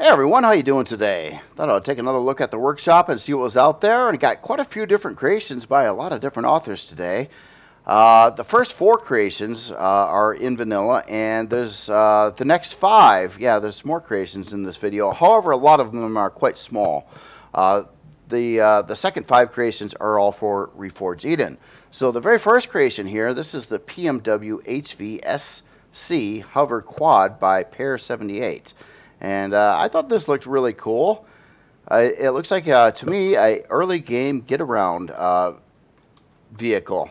Hey everyone, how you doing today? Thought I'd take another look at the workshop and see what was out there, and got quite a few different creations by a lot of different authors today. The first four creations are in vanilla, and there's the next five. Yeah, there's more creations in this video. However, a lot of them are quite small. Uh, the second five creations are all for Reforged Eden. So the very first creation here, this is the PMW-HV-SC Hoverquad by Pair 78. And I thought this looked really cool. It looks like, to me, a early game get-around vehicle.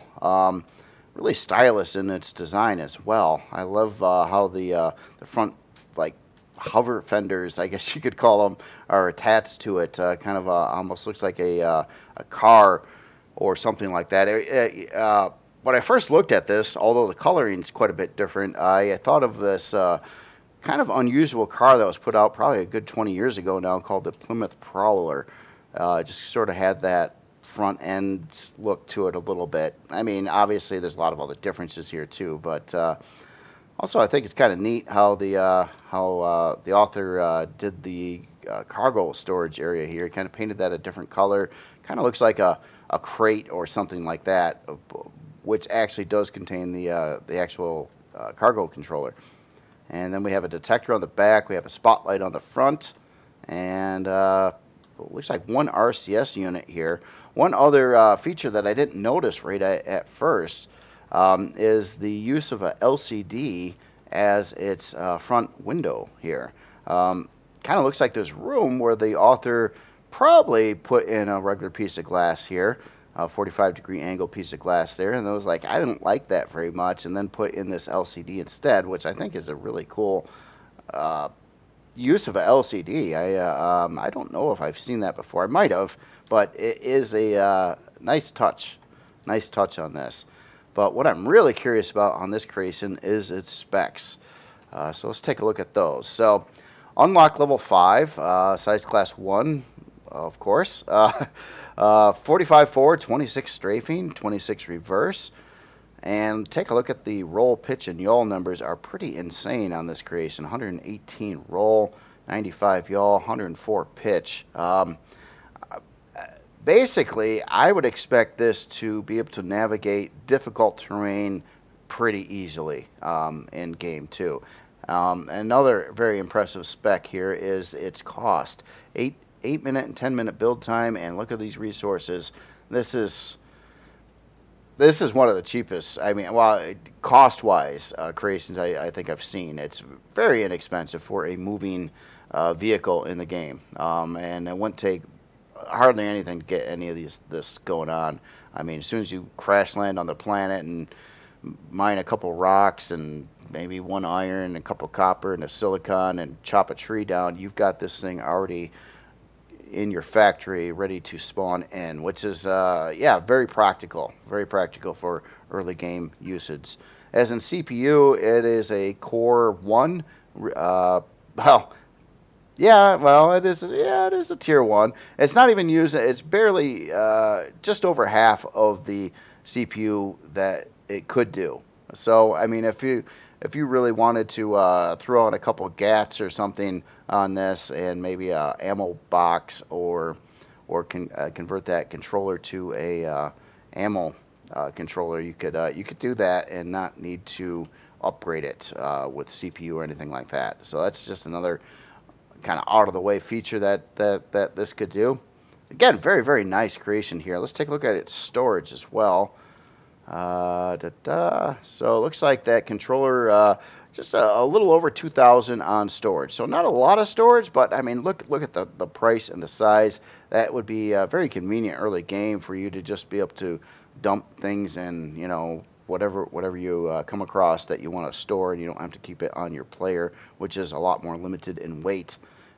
Really stylish in its design as well. I love how the front, like, hover fenders, I guess you could call them, are attached to it. Kind of almost looks like a car or something like that. When I first looked at this, although the coloring is quite a bit different, I thought of this kind of unusual car that was put out probably a good 20 years ago now, called the Plymouth Prowler. Just sort of had that front end look to it a little bit. I mean, obviously there's a lot of other differences here too, but also I think it's kind of neat how the author did the cargo storage area here. He kind of painted that a different color. Kind of looks like a crate or something like that, which actually does contain the actual cargo controller. And then we have a detector on the back. We have a spotlight on the front, and it looks like one RCS unit here. One other feature that I didn't notice right at first is the use of a LCD as its front window here. Kind of looks like there's room where the author probably put in a regular piece of glass here. 45-degree angle piece of glass there, and I was like, I didn't like that very much, and then put in this LCD instead, which I think is a really cool use of a LCD. I don't know if I've seen that before. I might have, but it is a nice touch on this. But what I'm really curious about on this creation is its specs. So let's take a look at those. So unlock level 5, size class 1, of course. 45 forward, 26 strafing, 26 reverse. And take a look at the roll, pitch, and yaw numbers are pretty insane on this creation. 118 roll, 95 yaw, 104 pitch. Basically, I would expect this to be able to navigate difficult terrain pretty easily in game 2. Another very impressive spec here is its cost. 8-minute and 10-minute build time, and look at these resources. This is one of the cheapest, I mean, well, cost-wise, creations I think I've seen. It's very inexpensive for a moving vehicle in the game, and it wouldn't take hardly anything to get any of this going on. I mean, as soon as you crash land on the planet and mine a couple rocks and maybe one iron, a couple copper, and a silicon, and chop a tree down, you've got this thing already in your factory ready to spawn in, which is yeah, very practical for early game usage. As in CPU, it is a Core 1. Well, it is a tier 1. It's not even used, it's barely just over half of the CPU that it could do. So I mean, if you really wanted to throw in a couple of GATs or something on this, and maybe a ammo box, or convert that controller to a ammo controller, you could do that and not need to upgrade it with CPU or anything like that. So that's just another kind of out of the way feature that this could do. Again, very, very nice creation here. Let's take a look at its storage as well. So it looks like that controller just a little over 2,000 on storage. So not a lot of storage, but I mean, look at the price and the size. That would be very convenient early game for you to just be able to dump things and, you know, whatever you come across that you want to store, and you don't have to keep it on your player, which is a lot more limited in weight,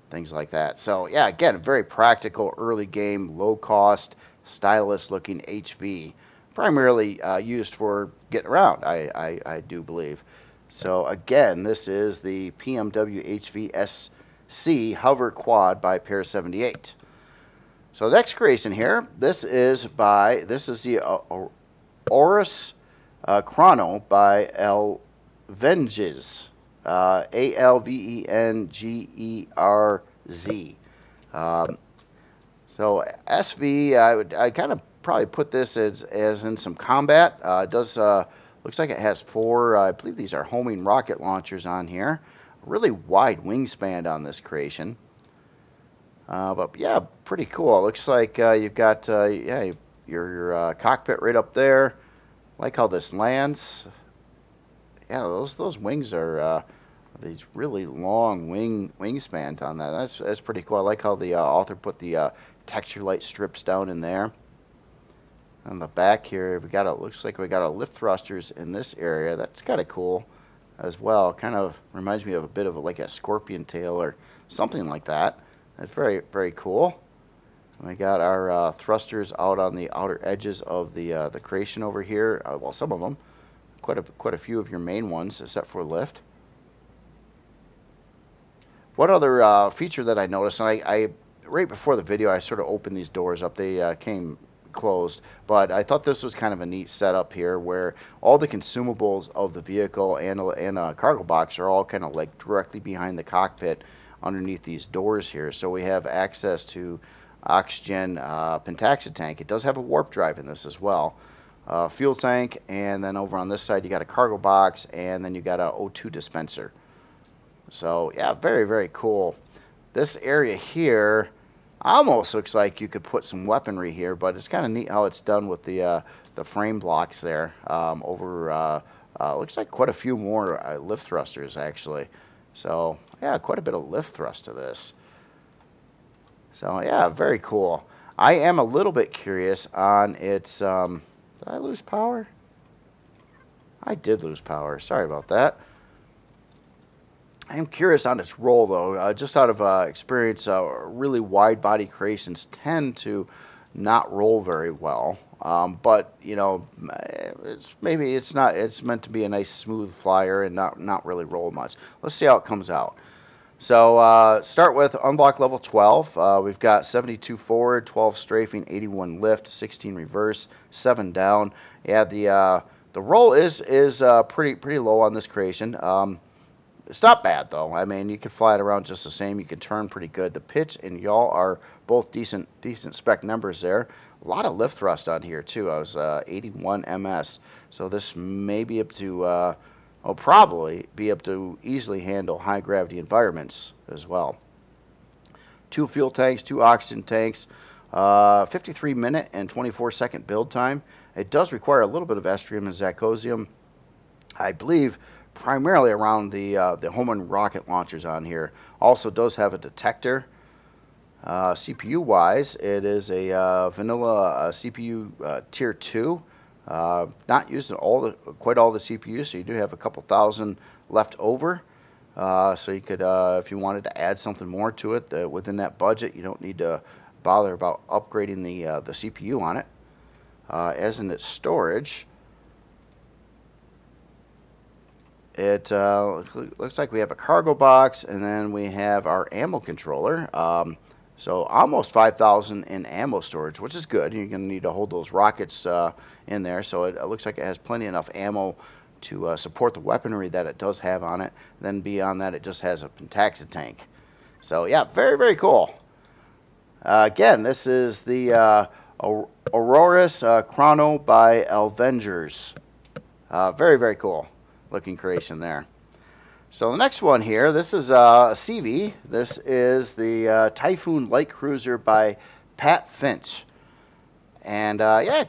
things like that. So yeah, again, very practical early game, low cost, stylish looking HV, primarily used for getting around, I do believe. So again, this is the PMW-HV-SC Hoverquad by Pair 78. So the next creation here, this is the Aurus Chrono by Alvenges. Alvengerz. HV-SC. So SV, I kind of probably put this as in some combat. It does looks like it has 4. I believe these are homing rocket launchers on here. Really wide wingspan on this creation. But yeah, pretty cool. It looks like you've got yeah, your cockpit right up there. Like how this lands. Yeah, those wings are these really long wingspan on that. That's pretty cool. I like how the author put the texture light strips down in there. On the back here, looks like we got a lift thrusters in this area. That's kind of cool as well. Kind of reminds me of a bit of like a scorpion tail or something like that. That's very, very cool. And we got our thrusters out on the outer edges of the creation over here. Well, some of them, quite a few of your main ones, except for lift. One other feature that I noticed, and I right before the video, I sort of opened these doors up. They came closed, but I thought this was kind of a neat setup here where all the consumables of the vehicle and a cargo box are all kind of like directly behind the cockpit underneath these doors here. So we have access to oxygen pentaxid tank. It does have a warp drive in this as well. Fuel tank, and then over on this side you got a cargo box, and then you got a O2 dispenser. So yeah, very, very cool. This area here almost looks like you could put some weaponry here, but it's kind of neat how it's done with the frame blocks there. Looks like quite a few more lift thrusters actually. So yeah, quite a bit of lift thrust to this. So yeah, very cool. I am a little bit curious on its. Did I lose power? I did lose power. Sorry about that. I am curious on its roll, though. Just out of experience, really wide body creations tend to not roll very well. But you know, it's not. It's meant to be a nice smooth flyer and not really roll much. Let's see how it comes out. So start with unblock level 12. We've got 72 forward, 12 strafing, 81 lift, 16 reverse, 7 down. Yeah, the roll is pretty low on this creation. It's not bad though. I mean, you can fly it around just the same. You can turn pretty good. The pitch and yaw are both decent spec numbers there. A lot of lift thrust on here too. I was 81 ms, so this may be up to will probably be able to easily handle high gravity environments as well. 2 fuel tanks, 2 oxygen tanks, 53-minute and 24-second build time. It does require a little bit of estrium and zirconium, I believe, primarily around the homing rocket launchers on here. Also does have a detector. CPU wise, it is a vanilla CPU tier 2. Not using quite all the CPUs, so you do have a couple thousand left over. So you could, if you wanted to add something more to it within that budget, you don't need to bother about upgrading the CPU on it. As in its storage, it looks like we have a cargo box, and then we have our ammo controller. So almost 5,000 in ammo storage, which is good. You're going to need to hold those rockets in there. So it looks like it has plenty enough ammo to support the weaponry that it does have on it. Then beyond that, it just has a pentaxid tank. So yeah, very, very cool. Again, this is the Aurus Chrono by Avengers. Very, very cool looking creation there. So the next one here, this is a CV. This is the Typhoon Light Cruiser by Pat Finch. And yeah,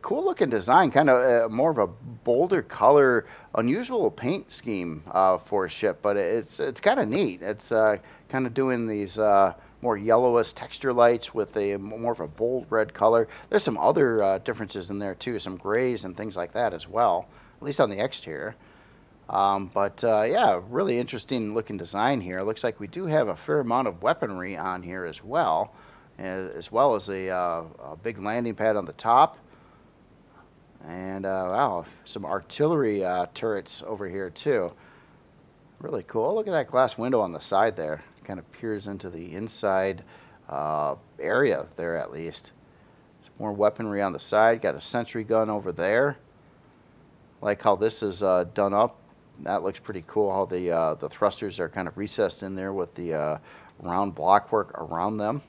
cool looking design, kind of more of a bolder color, unusual paint scheme for a ship, but it's kind of neat. It's kind of doing these more yellowish texture lights with a more of a bold red color. There's some other differences in there too, some grays and things like that as well, at least on the exterior. But yeah, really interesting looking design here. Looks like we do have a fair amount of weaponry on here as well as a big landing pad on the top. And wow, some artillery turrets over here too. Really cool. Look at that glass window on the side there. Kind of peers into the inside area there at least. Some more weaponry on the side. Got a sentry gun over there. Like how this is done up. That looks pretty cool, how the thrusters are kind of recessed in there with the round block work around them.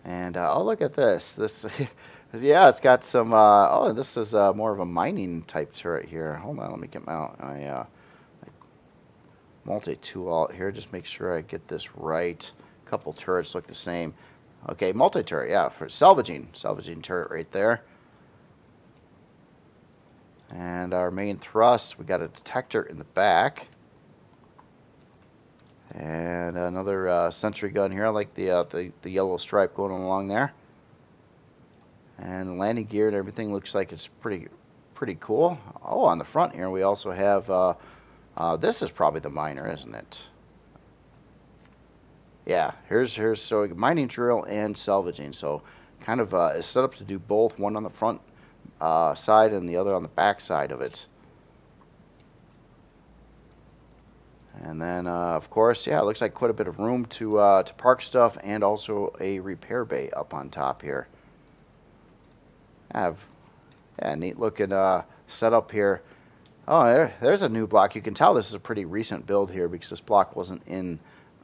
And oh, look at this. This, yeah, it's got some. Oh, this is more of a mining type turret here. Hold on, let me get my multi-tool out here. Just make sure I get this right. A couple turrets look the same. Okay, multi-turret, yeah, for salvaging turret right there. And our main thrust, we got a detector in the back. And another sentry gun here. I like the yellow stripe going along there. And the landing gear and everything looks like it's pretty cool. Oh, on the front here we also have, this is probably the miner, isn't it? Yeah, here's so mining drill and salvaging. So kind of it's set up to do both, one on the front side and the other on the back side of it. And then, of course, yeah, it looks like quite a bit of room to park stuff and also a repair bay up on top here. Yeah, neat looking setup here. Oh, there's a new block. You can tell this is a pretty recent build here because this block wasn't in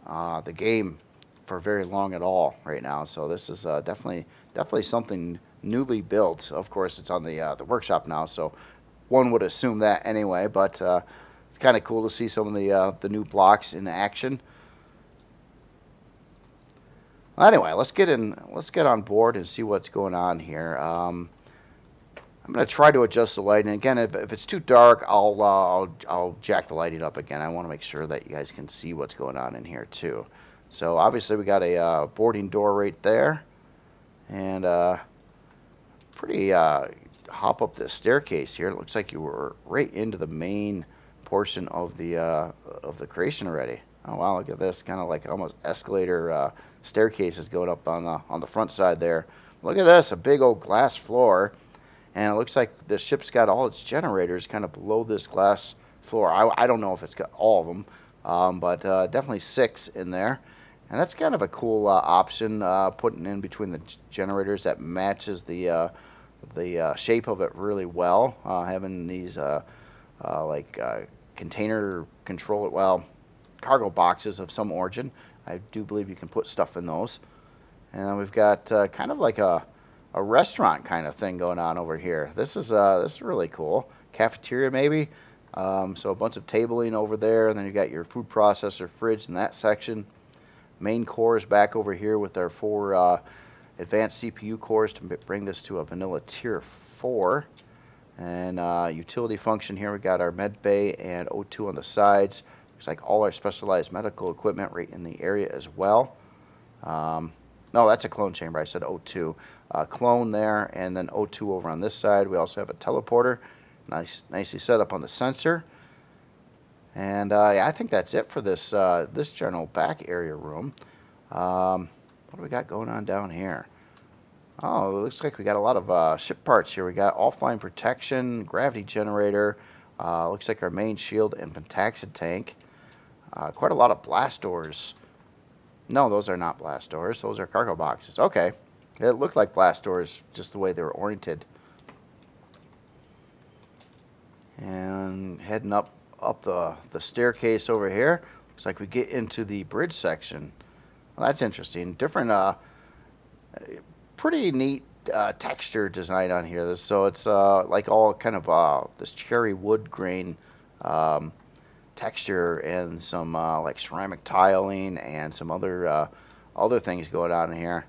the game for very long at all right now. So this is definitely something newly built. Of course, it's on the workshop now, so one would assume that anyway. But it's kind of cool to see some of the new blocks in action. Well, anyway, let's get on board and see what's going on here. I'm going to try to adjust the lighting. Again, if it's too dark, I'll jack the lighting up again. I want to make sure that you guys can see what's going on in here too. So obviously we got a boarding door right there, and pretty hop up this staircase here. It looks like you were right into the main portion of the creation already. Oh wow, look at this, kind of like almost escalator staircases going up on the front side there. Look at this, a big old glass floor. And it looks like the ship's got all its generators kind of below this glass floor. I don't know if it's got all of them, but definitely 6 in there. And that's kind of a cool option, putting in between the generators that matches the shape of it really well. Having these container control it, well, cargo boxes of some origin. I do believe you can put stuff in those. And then we've got kind of like a restaurant kind of thing going on over here. This is really cool. Cafeteria maybe. So a bunch of tabling over there, and then you got your food processor, fridge in that section. Main core is back over here with our 4 advanced CPU cores to bring this to a vanilla tier 4. And utility function here, we got our med bay and O2 on the sides. Looks like all our specialized medical equipment right in the area as well. No, that's a clone chamber. I said O2. Clone there, and then O2 over on this side. We also have a teleporter, nicely set up on the sensor. And yeah, I think that's it for this this general back area room. What do we got going on down here? Oh, it looks like we got a lot of ship parts here. We got offline protection, gravity generator. Looks like our main shield and pentaxid tank. Quite a lot of blast doors. No, those are not blast doors. Those are cargo boxes. Okay. It looked like blast doors just the way they were oriented. And heading up the staircase over here. Looks like we get into the bridge section. Well, that's interesting. Different, pretty neat texture design on here. So it's like all kind of this cherry wood grain texture, and some like ceramic tiling and some other things going on in here.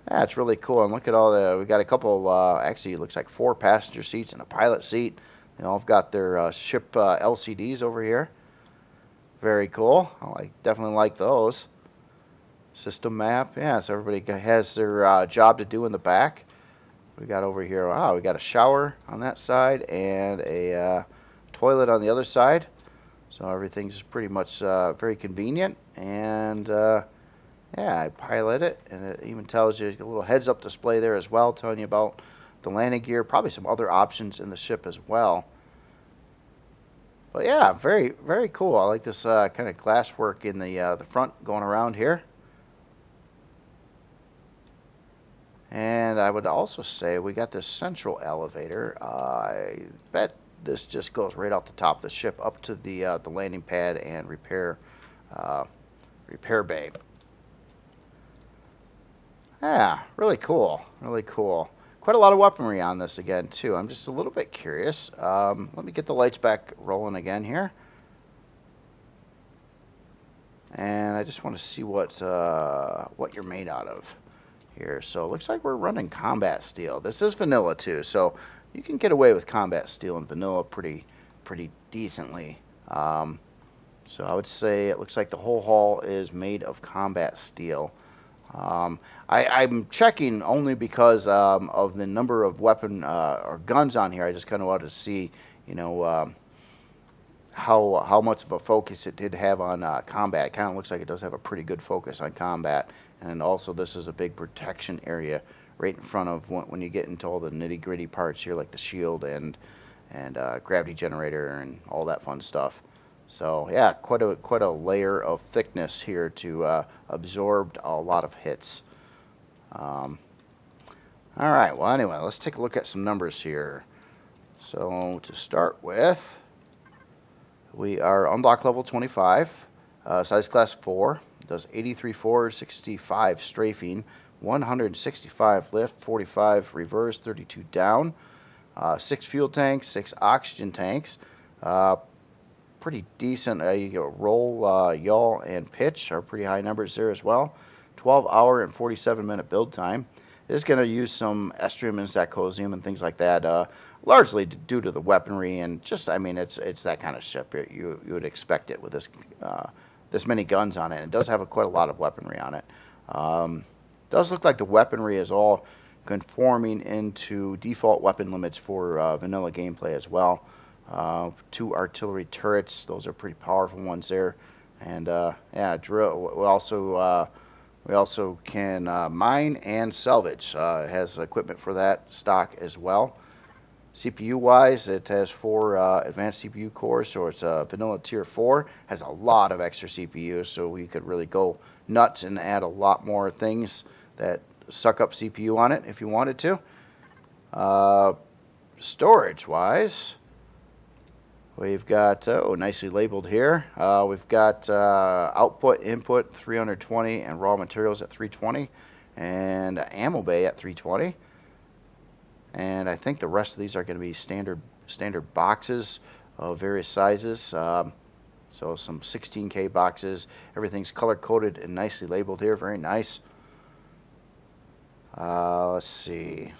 Yeah, it's really cool. And look at all we got a couple, actually it looks like 4 passenger seats and a pilot seat. They all have got their ship LCDs over here. Very cool. I definitely like those. System map. Yeah, so everybody has their job to do in the back. We got over here, wow, we got a shower on that side and a toilet on the other side. So everything's pretty much very convenient. And yeah, I pilot it, and it even tells you a little heads-up display there as well, telling you about the landing gear, probably some other options in the ship as well. But yeah, very, very cool. I like this kind of glass work in the front going around here. And I would also say we got this central elevator. I bet this just goes right off the top of the ship up to the landing pad and repair Repair bay. Yeah, really cool. Really cool. Quite a lot of weaponry on this again, too. I'm just a little bit curious. Let me get the lights back rolling again here. And I just want to see what you're made out of here. So it looks like we're running combat steel. This is vanilla, too, so you can get away with combat steel and vanilla pretty decently. So I would say it looks like the whole hull is made of combat steel. I'm checking only because of the number of weapon or guns on here. I just kind of wanted to see, you know, how much of a focus it did have on combat. It kind of looks like it does have a pretty good focus on combat. And also this is a big protection area right in front of when you get into all the nitty-gritty parts here, like the shield and gravity generator and all that fun stuff. So yeah, quite a layer of thickness here to absorb a lot of hits. All right, well anyway, let's take a look at some numbers here. So to start with, we are unlock level 25, size class 4, does 83 forward, 65 strafing, 165 lift, 45 reverse, 32 down, 6 fuel tanks, 6 oxygen tanks. Pretty decent. You get roll, yaw, and pitch are pretty high numbers there as well. 12-hour and 47-minute build time. It's going to use some estrium and stacosium and things like that, largely due to the weaponry and just, I mean, it's that kind of ship. You would expect it with this many guns on it. It does have quite a lot of weaponry on it. Does look like the weaponry is all conforming into default weapon limits for vanilla gameplay as well. 2 artillery turrets, those are pretty powerful ones there, and yeah, drill. We also can mine and salvage. It has equipment for that stock as well. CPU wise, it has 4 advanced CPU cores, so it's a vanilla tier 4. Has a lot of extra CPU, so we could really go nuts and add a lot more things that suck up CPU on it if you wanted to. Storage wise, we've got, nicely labeled here. We've got output, input 320, and raw materials at 320, and ammo bay at 320. And I think the rest of these are going to be standard boxes of various sizes. So some 16K boxes. Everything's color coded and nicely labeled here. Very nice. Let's see.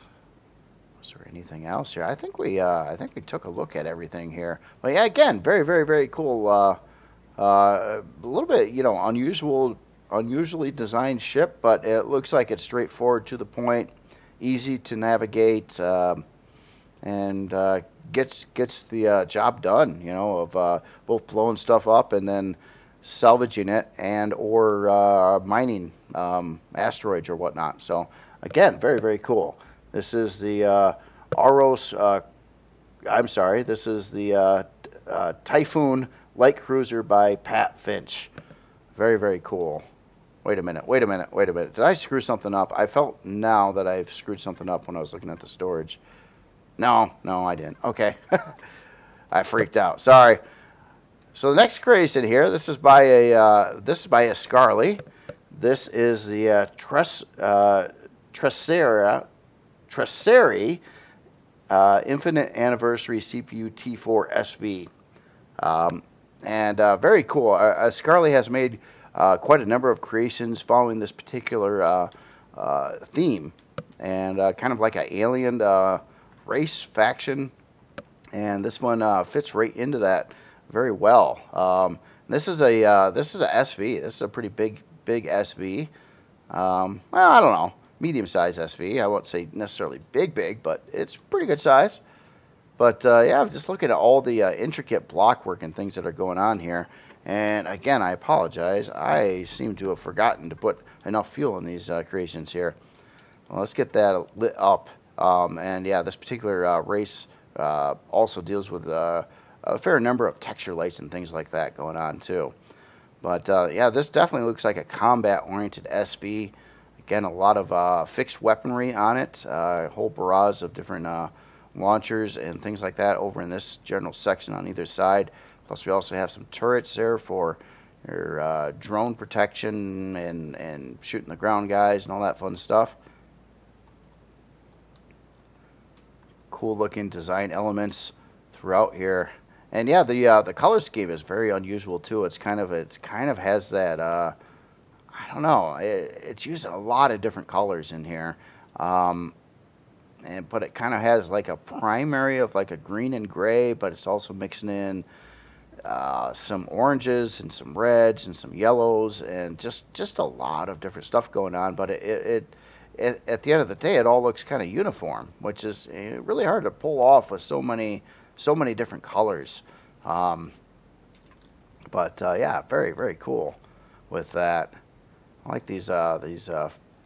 Is there anything else here? I think we took a look at everything here. But yeah, again, very cool. A little bit, you know, unusually designed ship, but it looks like it's straightforward, to the point, easy to navigate, and gets the job done. You know, of both blowing stuff up and then salvaging it and or mining asteroids or whatnot. So again, very cool. This is the Aurus. This is the Typhoon light cruiser by Pat Finch. Very cool. Wait a minute. Did I screw something up? I felt now that I've screwed something up when I was looking at the storage. No, I didn't. Okay. I freaked out. Sorry. So the next creation here, this is by a Scarlet. This is the Traceri Infinite Anniversary CPU T4 SV. And very cool. Scarlet has made quite a number of creations following this particular theme, and kind of like an alien race faction, and this one fits right into that very well. This is a SV. This is a pretty big SV. Well, I don't know, medium-sized SV. I won't say necessarily big, but it's pretty good size. But yeah, I'm just looking at all the intricate block work and things that are going on here. And again, I apologize. I seem to have forgotten to put enough fuel in these creations here. Well, let's get that lit up. And yeah, this particular race also deals with a fair number of texture lights and things like that going on too. But yeah, this definitely looks like a combat-oriented SV. Again, a lot of fixed weaponry on it. A whole barrage of different launchers and things like that over in this general section on either side. Plus, we also have some turrets there for, your drone protection and shooting the ground guys and all that fun stuff. Cool looking design elements throughout here. And yeah, the color scheme is very unusual too. It kind of has that I don't know. It's using a lot of different colors in here, but it kind of has like a primary of like a green and gray, but it's also mixing in some oranges and some reds and some yellows and just a lot of different stuff going on. But it at the end of the day, it all looks kind of uniform, which is really hard to pull off with so many different colors. Yeah, very, very cool with that. I like these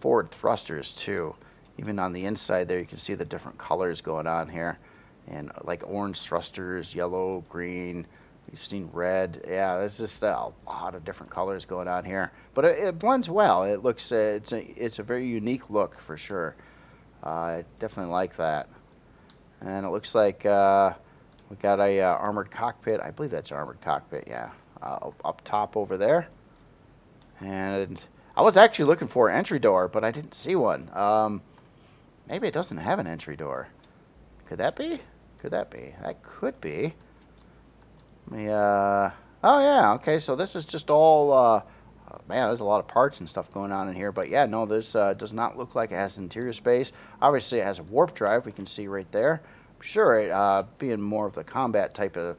forward thrusters too. Even on the inside there, you can see the different colors going on here, and like orange thrusters, yellow, green. We've seen red. Yeah, there's just a lot of different colors going on here, but it blends well. It looks it's a very unique look for sure. I definitely like that. And it looks like we got a armored cockpit. I believe that's armored cockpit. Yeah, up top over there. And I was actually looking for an entry door, but I didn't see one. Maybe it doesn't have an entry door. Could that be? Could that be? That could be. Let me, oh yeah, okay, so this is just all, man, there's a lot of parts and stuff going on in here. But yeah, no, this does not look like it has interior space. Obviously, it has a warp drive, we can see right there. I'm sure it, being more of the combat type of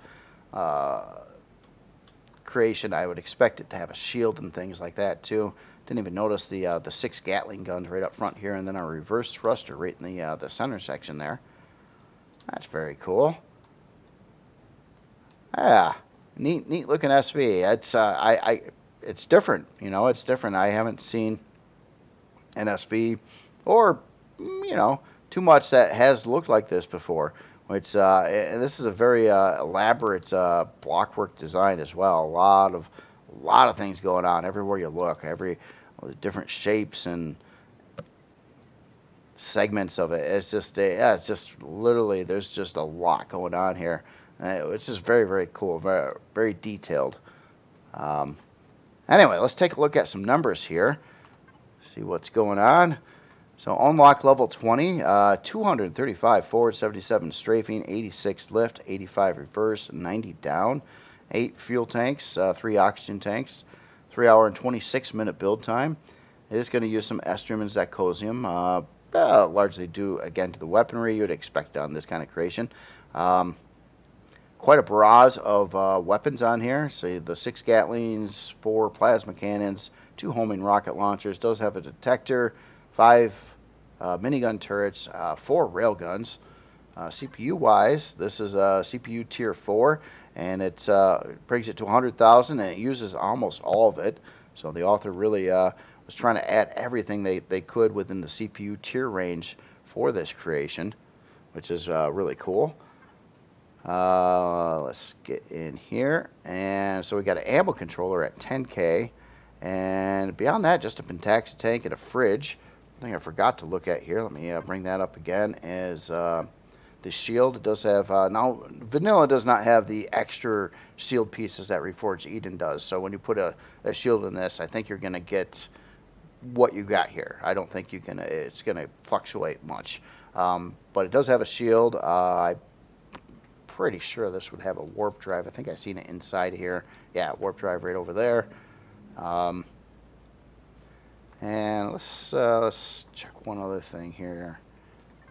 creation, I would expect it to have a shield and things like that too. Didn't even notice the 6 Gatling guns right up front here, and then a reverse thruster right in the center section there. That's very cool. Yeah, neat looking SV. It's it's different. You know, it's different. I haven't seen an SV or too much that has looked like this before. Which and this is a very elaborate blockwork design as well. A lot of things going on everywhere you look. All the different shapes and segments of it. It's just yeah, it's just literally there's just a lot going on here. It's just very, very cool, very, very detailed. Anyway, let's take a look at some numbers here. See what's going on. So unlock level 20, 235 forward, 77 strafing, 86 lift, 85 reverse, 90 down, 8 fuel tanks, 3 oxygen tanks, 3 hour and 26 minute build time. It is going to use some estrium and zirconium, largely due again to the weaponry you'd expect on this kind of creation. Quite a barrage of weapons on here. So the 6 Gatlings, 4 plasma cannons, 2 homing rocket launchers. Does have a detector, 5 minigun turrets, 4 railguns. CPU wise, this is a CPU tier 4, and it brings it to 100,000, and it uses almost all of it. So the author really was trying to add everything they could within the CPU tier range for this creation, which is really cool. Let's get in here, and so we got an ammo controller at 10K, and beyond that, just a pentaxi tank and a fridge. I think I forgot to look at here. Let me bring that up again. As the shield, it does have now vanilla does not have the extra shield pieces that Reforged Eden does. So when you put a shield in this, I think you're gonna get what you got here. I don't think it's gonna fluctuate much, but it does have a shield. I'm pretty sure this would have a warp drive. I think I've seen it inside here. Yeah, warp drive right over there. And let's check one other thing here.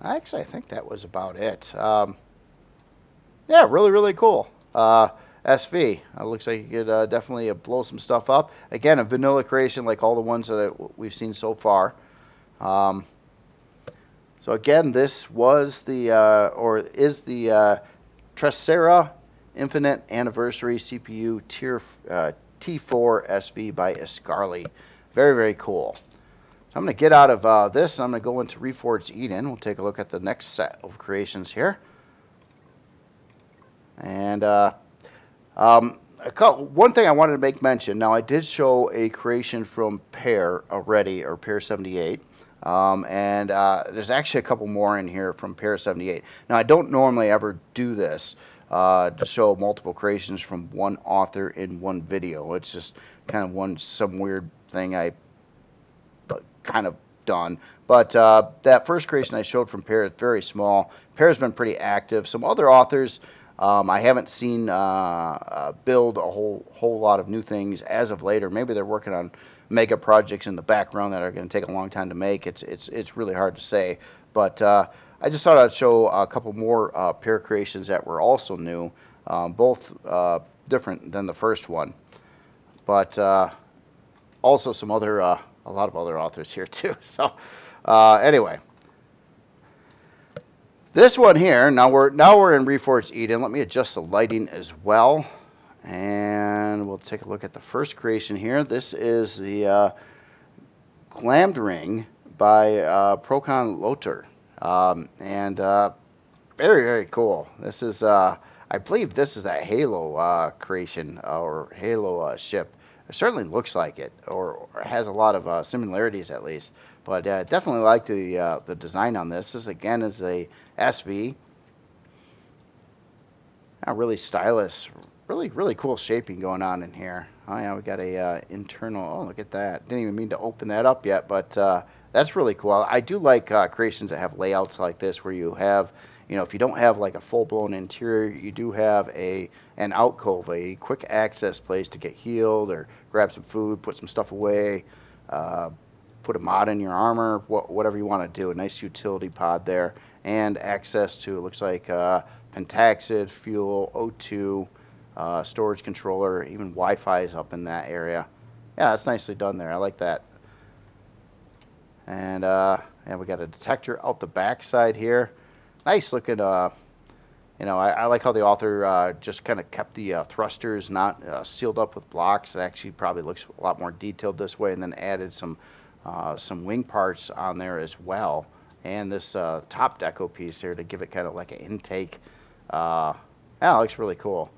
Actually, I think that was about it. Yeah, really, really cool. SV. Looks like you could definitely blow some stuff up. Again, a vanilla creation like all the ones that we've seen so far. So again, this was the, or is the Tresera Infinite Anniversary CPU Tier T4 SV by Scarlet. Very, very cool. So I'm going to get out of this, and I'm going to go into Reforged Eden. We'll take a look at the next set of creations here. And one thing I wanted to make mention. Now, I did show a creation from Pair already, or Pair 78. There's actually a couple more in here from Pair 78. Now, I don't normally ever do this, to show multiple creations from one author in one video. It's just kind of some weird thing I kind of done. But that first creation I showed from Pear is very small. Pear's been pretty active. Some other authors I haven't seen build a whole lot of new things as of late, or maybe they're working on mega projects in the background that are going to take a long time to make. It's really hard to say. But I just thought I'd show a couple more Pear creations that were also new, both different than the first one. But also some other a lot of other authors here too. So anyway, this one here, now we're in Reforged Eden. Let me adjust the lighting as well, and we'll take a look at the first creation here. This is the Glammed Ring by Procon Lothar, and very, very cool. This is I believe this is that Halo creation or Halo ship. It certainly looks like it, or has a lot of similarities at least. But definitely like the design on this. This again is a SV. Really stylish, really cool shaping going on in here. Oh yeah, we got a internal. Oh, look at that! Didn't even mean to open that up yet, but that's really cool. I do like creations that have layouts like this, where you have, if you don't have like a full-blown interior, you do have an alcove, a quick access place to get healed or grab some food, put some stuff away, put a mod in your armor, whatever you want to do. A nice utility pod there, and access to, it looks like pentaxid, fuel, O2, storage controller, even Wi-Fi is up in that area. Yeah, that's nicely done there. I like that. And we got a detector out the back side here. Nice looking. I like how the author just kind of kept the thrusters not sealed up with blocks. It actually probably looks a lot more detailed this way, and then added some wing parts on there as well, and this top deco piece here to give it kind of like an intake. Yeah, it looks really cool.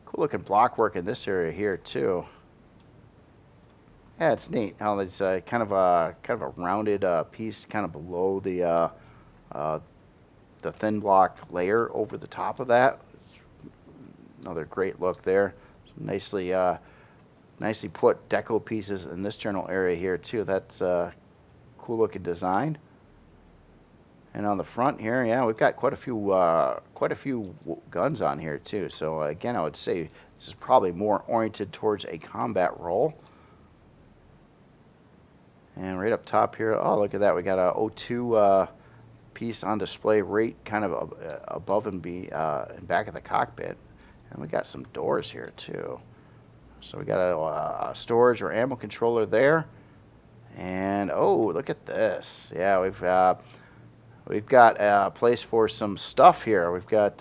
Cool looking block work in this area here too. Yeah, it's neat how it's kind of a rounded piece kind of below the thin block layer over the top of that. It's another great look there. Nicely put deco pieces in this general area here too. That's cool looking design. And on the front here, yeah, we've got quite a few guns on here too. So again, I would say this is probably more oriented towards a combat role. And right up top here, oh look at that, we got a O2 piece on display right kind of above and in back of the cockpit. And we got some doors here too. So we got a storage or ammo controller there. And oh, look at this. Yeah, we've got a place for some stuff here. We've got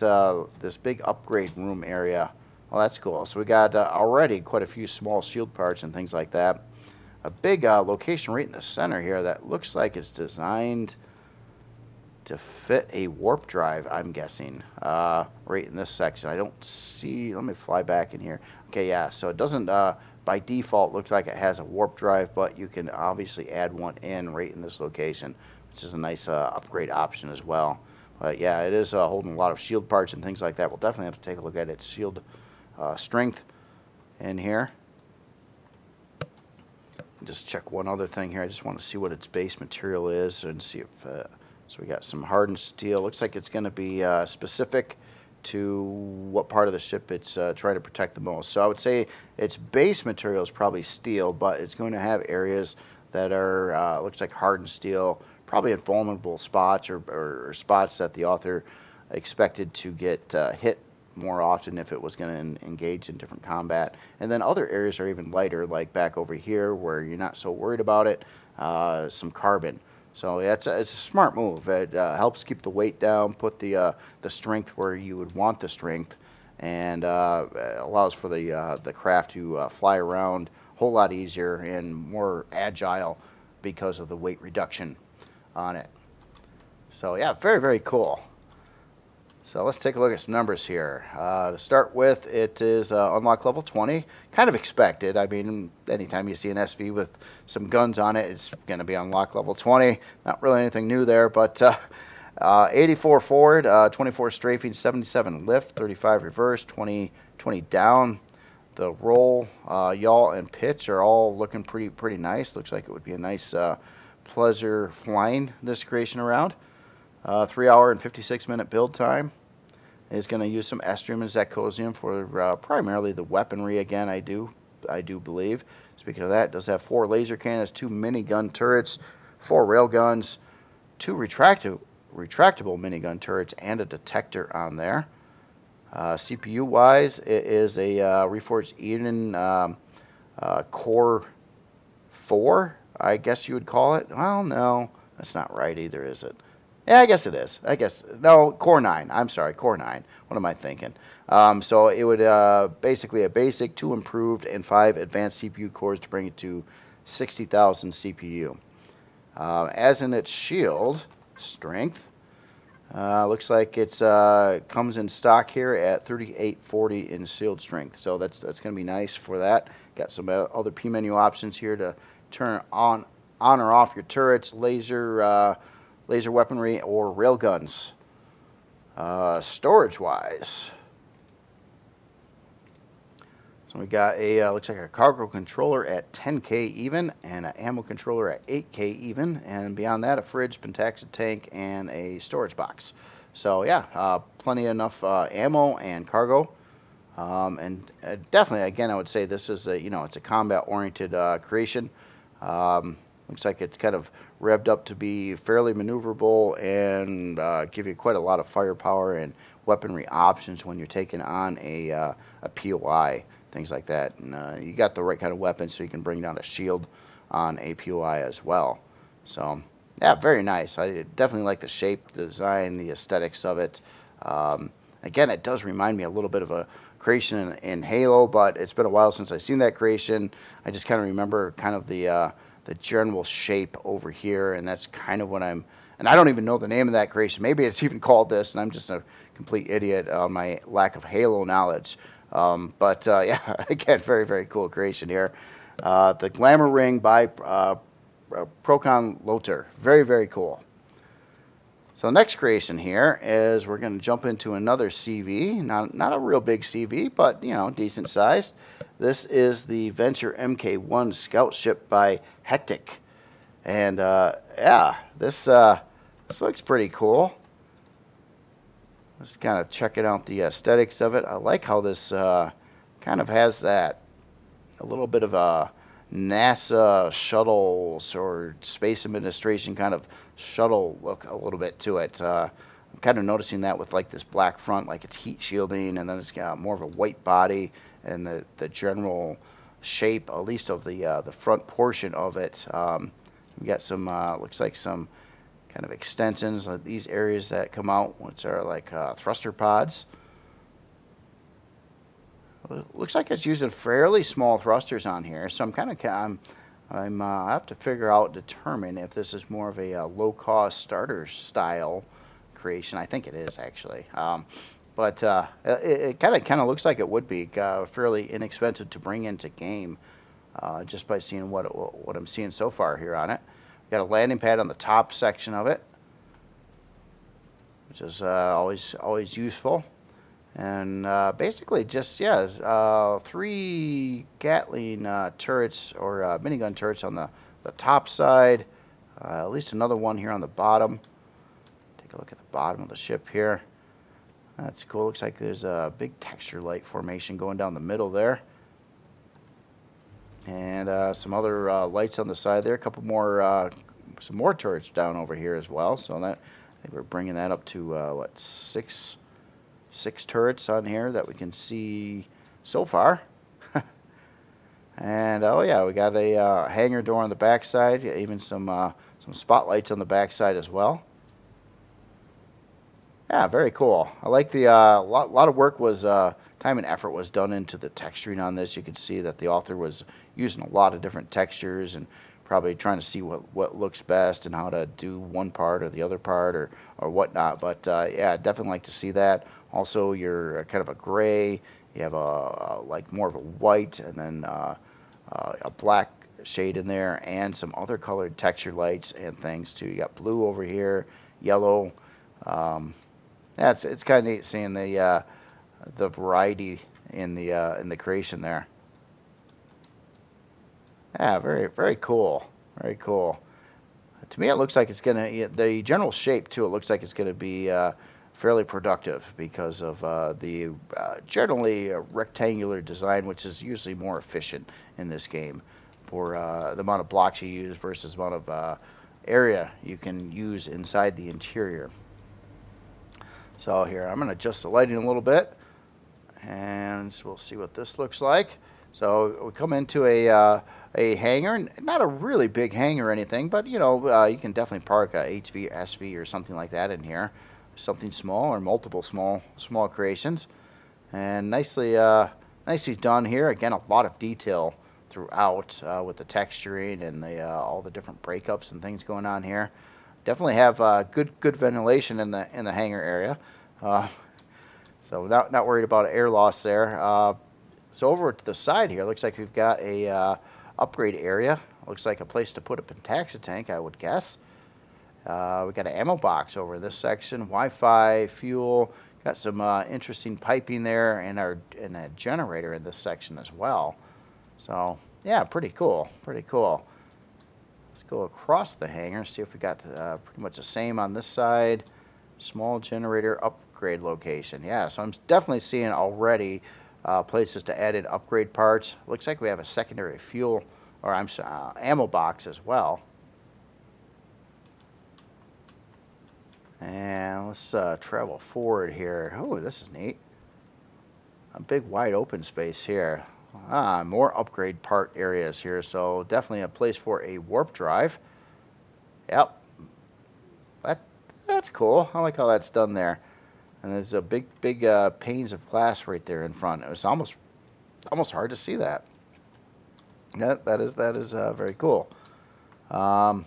this big upgrade room area. Well, that's cool. So we got already quite a few small shield parts and things like that. A big location right in the center here that looks like it's designed to fit a warp drive, I'm guessing, right in this section. I don't see, let me fly back in here. Okay, yeah, so it doesn't, by default, look like it has a warp drive, but you can obviously add one in right in this location, which is a nice upgrade option as well. But yeah, it is holding a lot of shield parts and things like that. We'll definitely have to take a look at its shield strength in here. Just check one other thing here. I just want to see what its base material is and see if so we got some hardened steel. Looks like it's going to be specific to what part of the ship it's trying to protect the most. So I would say its base material is probably steel, but it's going to have areas that are looks like hardened steel, probably in vulnerable spots or spots that the author expected to get hit more often if it was going to engage in different combat. And then other areas are even lighter, like back over here where you're not so worried about it, some carbon. So yeah, it's a smart move. It helps keep the weight down, put the strength where you would want the strength, and allows for the craft to fly around a whole lot easier and more agile because of the weight reduction on it. So yeah, very, very cool. So let's take a look at some numbers here. To start with, it is unlock level 20. Kind of expected. I mean, anytime you see an SV with some guns on it, it's going to be unlock level 20. Not really anything new there, but 84 forward, 24 strafing, 77 lift, 35 reverse, 20 down. The roll, yaw, and pitch are all looking pretty nice. Looks like it would be a nice pleasure flying this creation around. 3 hour and 56-minute build time. Is going to use some Estrium and Zecosium for primarily the weaponry again. I do believe. Speaking of that, it does have 4 laser cannons, 2 minigun turrets, 4 railguns, 2 retractable minigun turrets, and a detector on there. CPU wise, it is a Reforged Eden Core 4, I guess you would call it. Well, no, that's not right either, is it? Yeah, I guess it is. No, Core 9. I'm sorry, Core 9. What am I thinking? So it would basically a basic, 2 improved, and 5 advanced CPU cores to bring it to 60,000 CPU. As in its shield strength, looks like it's comes in stock here at 3840 in shield strength. So that's going to be nice for that. Got some other P menu options here to turn on or off your turrets, laser weaponry, or railguns. Storage wise, so we got a looks like a cargo controller at 10K even, and an ammo controller at 8K even, and beyond that a fridge, Pentaxa tank, and a storage box. So yeah, plenty enough ammo and cargo, and definitely again I would say this is a it's a combat oriented creation. Looks like it's kind of revved up to be fairly maneuverable and give you quite a lot of firepower and weaponry options when you're taking on a POI, things like that. And you got the right kind of weapons so you can bring down a shield on a POI as well. So yeah, very nice. I definitely like the shape, the design, the aesthetics of it. Again, it does remind me a little bit of a creation in Halo, but it's been a while since I've seen that creation. I just kind of remember kind of the general shape over here, and that's kind of what and I don't even know the name of that creation. Maybe it's even called this, and I'm just a complete idiot on my lack of Halo knowledge. But yeah, again, very, very cool creation here. The Glammed Ring by Procon Loter. Very, very cool. So the next creation here is we're going to jump into another CV. Not a real big CV, but, decent sized. This is the Venture MK1 Scout Ship by Hectic. And, yeah, this looks pretty cool. Just kind of checking out the aesthetics of it. I like how this kind of has that a little bit of a NASA shuttles or Space Administration kind of shuttle look a little bit to it. I'm kind of noticing that with like this black front, like it's heat shielding, and then it's got more of a white body, and the general shape, at least of the front portion of it. We got some looks like some kind of extensions, like these areas that come out, which are like thruster pods. It looks like it's using fairly small thrusters on here, so I have to determine if this is more of a low-cost starter style creation. I think it is actually, but it kind of looks like it would be fairly inexpensive to bring into game, just by seeing what I'm seeing so far here on it. Got a landing pad on the top section of it, which is always useful. And basically just, 3 Gatling turrets or minigun turrets on the top side. At least another one here on the bottom. Take a look at the bottom of the ship here. That's cool. Looks like there's a big texture light formation going down the middle there. And some other lights on the side there. A couple more, some more turrets down over here as well. So that, I think we're bringing that up to, 6 turrets on here that we can see so far. And oh yeah, we got a hangar door on the back side, even some spotlights on the back side as well. Yeah, very cool. I like the lot of work was time and effort was done into the texturing on this. You could see that the author was using a lot of different textures and probably trying to see what looks best and how to do one part or the other part or whatnot. But yeah, I'd definitely like to see that. Also, you're kind of a gray. You have a like more of a white, and then a black shade in there, and some other colored texture lights and things too. You got blue over here, yellow, Yeah, it's kind of neat seeing the variety in the creation there. Yeah, very cool, very cool. To me, it looks like it's gonna the general shape too. It looks like it's gonna be fairly productive because of the generally rectangular design, which is usually more efficient in this game for the amount of blocks you use versus the amount of area you can use inside the interior. So here, I'm gonna adjust the lighting a little bit, and we'll see what this looks like. So we come into a hangar, not a really big hangar or anything, but you know, you can definitely park a HV-SV or something like that in here, something small or multiple small creations, and nicely done here. Again, a lot of detail throughout with the texturing and all the different breakups and things going on here. Definitely have good ventilation in the hangar area. So not worried about air loss there. So over to the side here, looks like we've got a upgrade area. Looks like a place to put a pentaxa tank, I would guess. We got an ammo box over this section, Wi-Fi, fuel. Got some interesting piping there, and a generator in this section as well. So yeah, pretty cool, pretty cool. Let's go across the hangar, see if we got pretty much the same on this side. Small generator upgrade location. Yeah, so I'm definitely seeing already places to add in upgrade parts. Looks like we have a secondary fuel, or I'm sorry, ammo box as well. And let's travel forward here. Oh, this is neat. A big wide open space here. More upgrade part areas here, so definitely a place for a warp drive. Yep, that's cool. I like how that's done there. And there's a big panes of glass right there in front. It was almost hard to see that. Yeah, that is very cool. Yeah,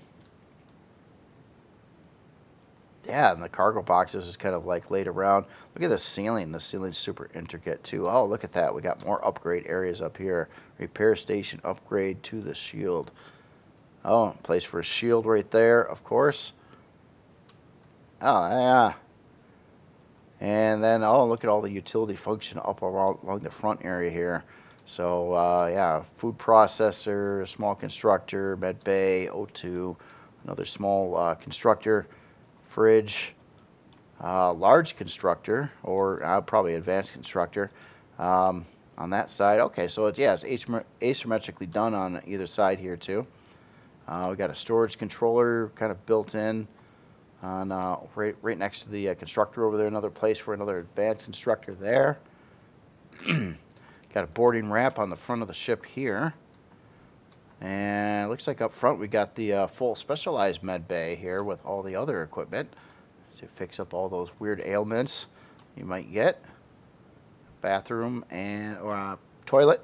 and the cargo boxes is kind of like laid around. Look at the ceiling. The ceiling's super intricate too. Oh, look at that. We got more upgrade areas up here. Repair station upgrade to the shield. Oh, place for a shield right there, of course. Oh, yeah. And then, oh, look at all the utility function up along the front area here. So, yeah, food processor, small constructor, med bay, O2, another small constructor, fridge, large constructor, or probably advanced constructor on that side. Okay, so it's asymmetrically done on either side here too. We got a storage controller kind of built in on right next to the constructor over there. Another place for another advanced constructor there. Got a boarding ramp on the front of the ship here. And it looks like up front we got the full specialized med bay here with all the other equipment to fix up all those weird ailments you might get. Bathroom or toilet.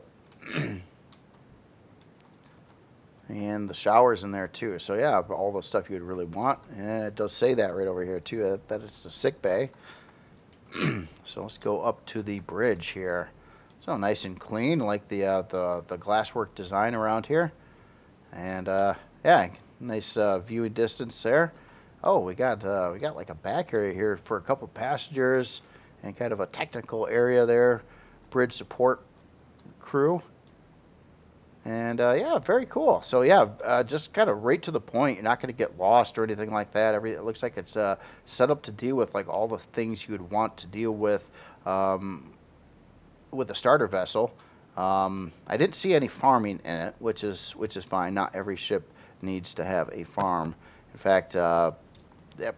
And the shower's in there too. So yeah, all the stuff you'd really want. And it does say that right over here too, that it's the sick bay. So let's go up to the bridge here. So nice and clean, like the glasswork design around here. And yeah, nice viewing distance there. Oh, we got like a back area here for a couple passengers and kind of a technical area there. Bridge support crew. And yeah, very cool. So yeah, just kind of right to the point. You're not going to get lost or anything like that. It looks like it's set up to deal with like all the things you would want to deal with the starter vessel. I didn't see any farming in it, which is fine. Not every ship needs to have a farm. In fact, I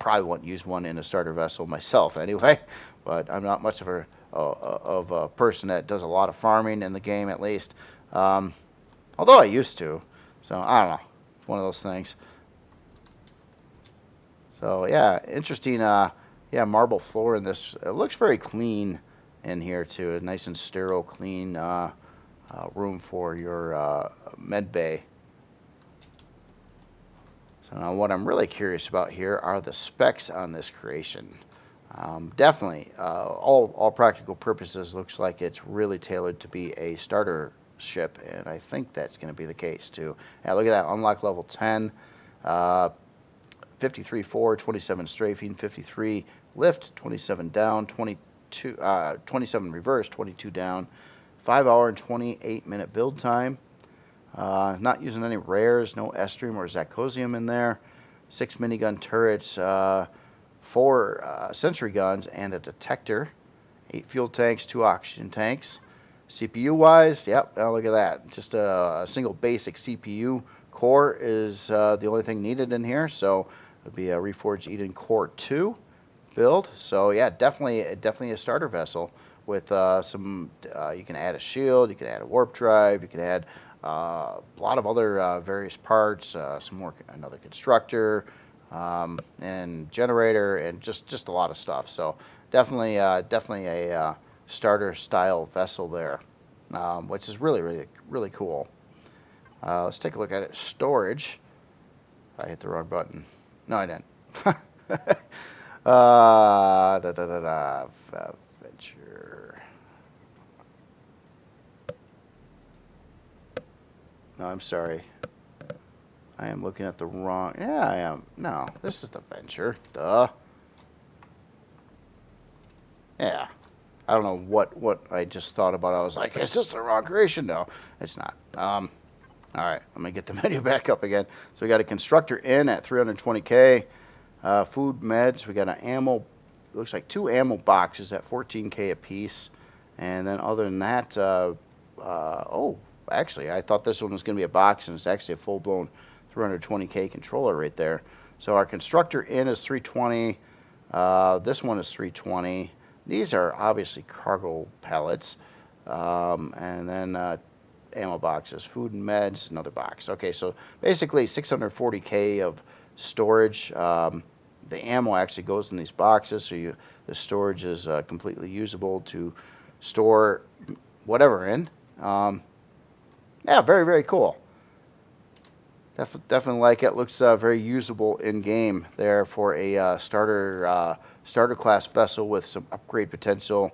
probably won't use one in a starter vessel myself anyway. But I'm not much of a person that does a lot of farming in the game, at least. Although I used to, so I don't know. It's one of those things. So yeah, interesting. Yeah, marble floor in this. It looks very clean in here too. A nice and sterile, clean room for your med bay. So now, what I'm really curious about here are the specs on this creation. Definitely, all practical purposes, looks like it's really tailored to be a starter ship, and I think that's going to be the case too. Yeah, look at that, unlock level 10, 53 forward, 27 strafing, 53 lift, 27 down, 27 reverse, 22 down. 5 hour and 28 minute build time. Not using any rares, no Estrium or Zacosium in there. 6 minigun turrets, 4 sentry guns, and a detector. 8 fuel tanks, 2 oxygen tanks. CPU wise, yep, oh, look at that. Just a single basic CPU core is the only thing needed in here. So it'll be a Reforged Eden Core 2 build. So yeah, definitely a starter vessel with some. You can add a shield, you can add a warp drive, you can add a lot of other various parts, another constructor, and generator, and just a lot of stuff. So definitely a starter style vessel there, which is really cool. Let's take a look at it. Storage. I hit the wrong button. No, I didn't. Venture. No, I'm sorry. I am looking at the wrong. Yeah, I am. No, this is the Venture. Duh. Yeah. I don't know what I just thought about. I was like, is this the wrong creation? No, it's not. All right, let me get the menu back up again. So we got a constructor in at 320K. Food meds. We got an ammo. Looks like 2 ammo boxes at 14K a piece. And then other than that, oh, actually, I thought this one was going to be a box, and it's actually a full-blown 320K controller right there. So our constructor in is 320. This one is 320. These are obviously cargo pallets. And then ammo boxes, food and meds, another box. Okay, so basically 640K of storage. The ammo actually goes in these boxes, so the storage is completely usable to store whatever in. Yeah, very cool. Definitely like it. Looks very usable in game there for a starter class vessel with some upgrade potential,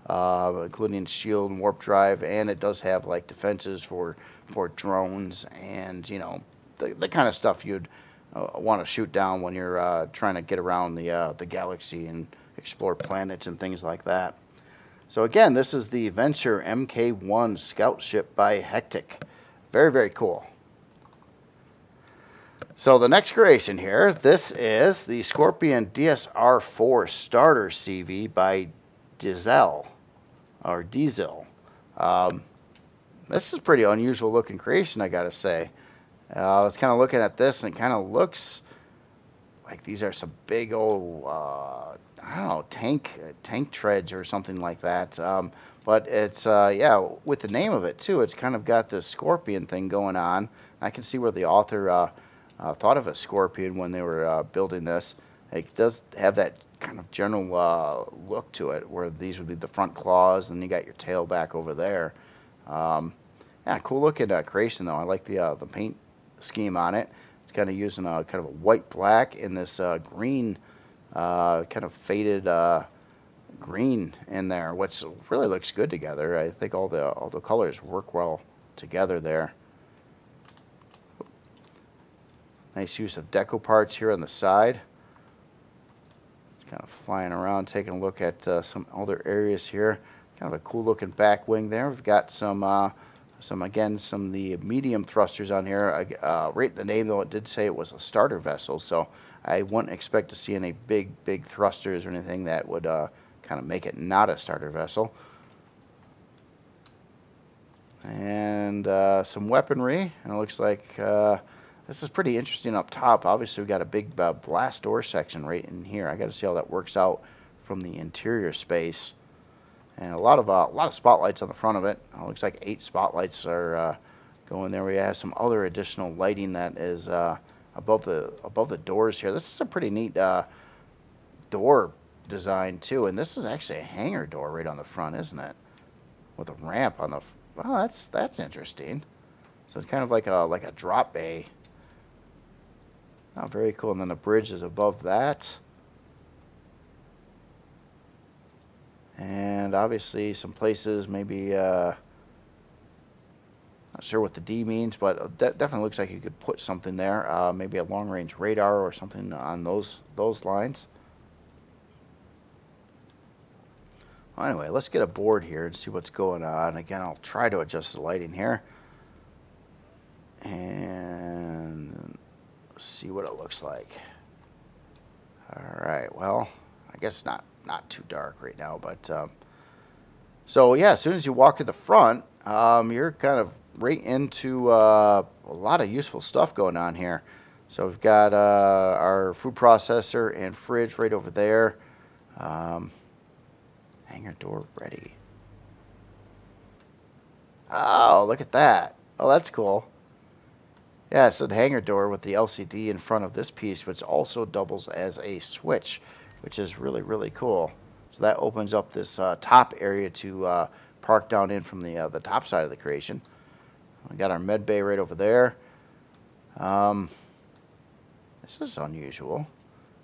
including shield and warp drive, and it does have like defenses for drones and the kind of stuff you'd want to shoot down when you're trying to get around the galaxy and explore planets and things like that. So again, this is the Venture MK1 scout ship by Hectic. Very cool. So the next creation here, this is the Scorpion DSR-4 starter CV by Diesel. This is pretty unusual looking creation, I gotta say. I was kind of looking at this, and it kind of looks like these are some big old, I don't know, tank treads or something like that. But it's, yeah, with the name of it too, it's kind of got this scorpion thing going on. I can see where the author thought of a scorpion when they were building this. It does have that kind of general look to it, where these would be the front claws, and you got your tail back over there. Yeah, cool looking creation though. I like the paint scheme on it. It's kind of using a kind of a white black in this green, kind of faded green in there, which really looks good together. I think all the colors work well together there. Nice use of deco parts here on the side. It's kind of flying around, taking a look at some other areas here. Kind of a cool looking back wing there. We've got some of the medium thrusters on here. Right in the name though, it did say it was a starter vessel, so I wouldn't expect to see any big thrusters or anything that would kind of make it not a starter vessel. And some weaponry, and it looks like this is pretty interesting up top. Obviously, we've got a big blast door section right in here. I got to see how that works out from the interior space. And a lot of spotlights on the front of it. It looks like 8 spotlights are going there. We have some other additional lighting that is above the doors here. This is a pretty neat door design too. And this is actually a hangar door right on the front, isn't it? With a ramp on the. Well, that's interesting. So it's kind of like a drop bay. Oh, very cool. And then the bridge is above that. And obviously some places maybe, oh, Not sure what the D means, but that definitely looks like you could put something there. Maybe a long-range radar or something on those lines. Well, anyway, let's get aboard here and see what's going on. Again, I'll try to adjust the lighting here. And see what it looks like. Alright, well, I guess not too dark right now, but so yeah, as soon as you walk in the front, you're kind of right into a lot of useful stuff going on here. So we've got our food processor and fridge right over there. Hangar door ready. Oh, look at that. Oh, that's cool. Yeah, it's a hangar door with the LCD in front of this piece, which also doubles as a switch, which is really, really cool. So that opens up this top area to park down in from the top side of the creation. We got our med bay right over there. This is unusual.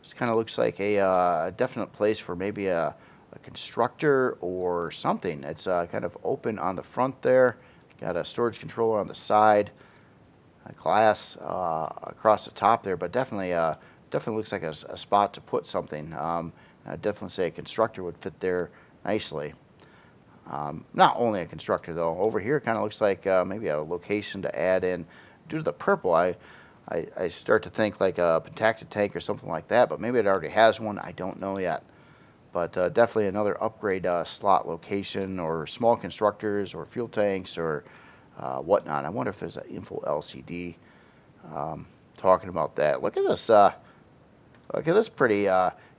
This kind of looks like a definite place for maybe a constructor or something. It's kind of open on the front there. Got a storage controller on the side. A glass across the top there, but definitely looks like a spot to put something. I'd definitely say a constructor would fit there nicely. Not only a constructor though. Over here, kind of looks like maybe a location to add in. Due to the purple, I start to think like a pentacted tank or something like that, but maybe it already has one. I don't know yet. But definitely another upgrade slot location, or small constructors, or fuel tanks, or whatnot. I wonder if there's an info LCD talking about that. Look at this. Look at this pretty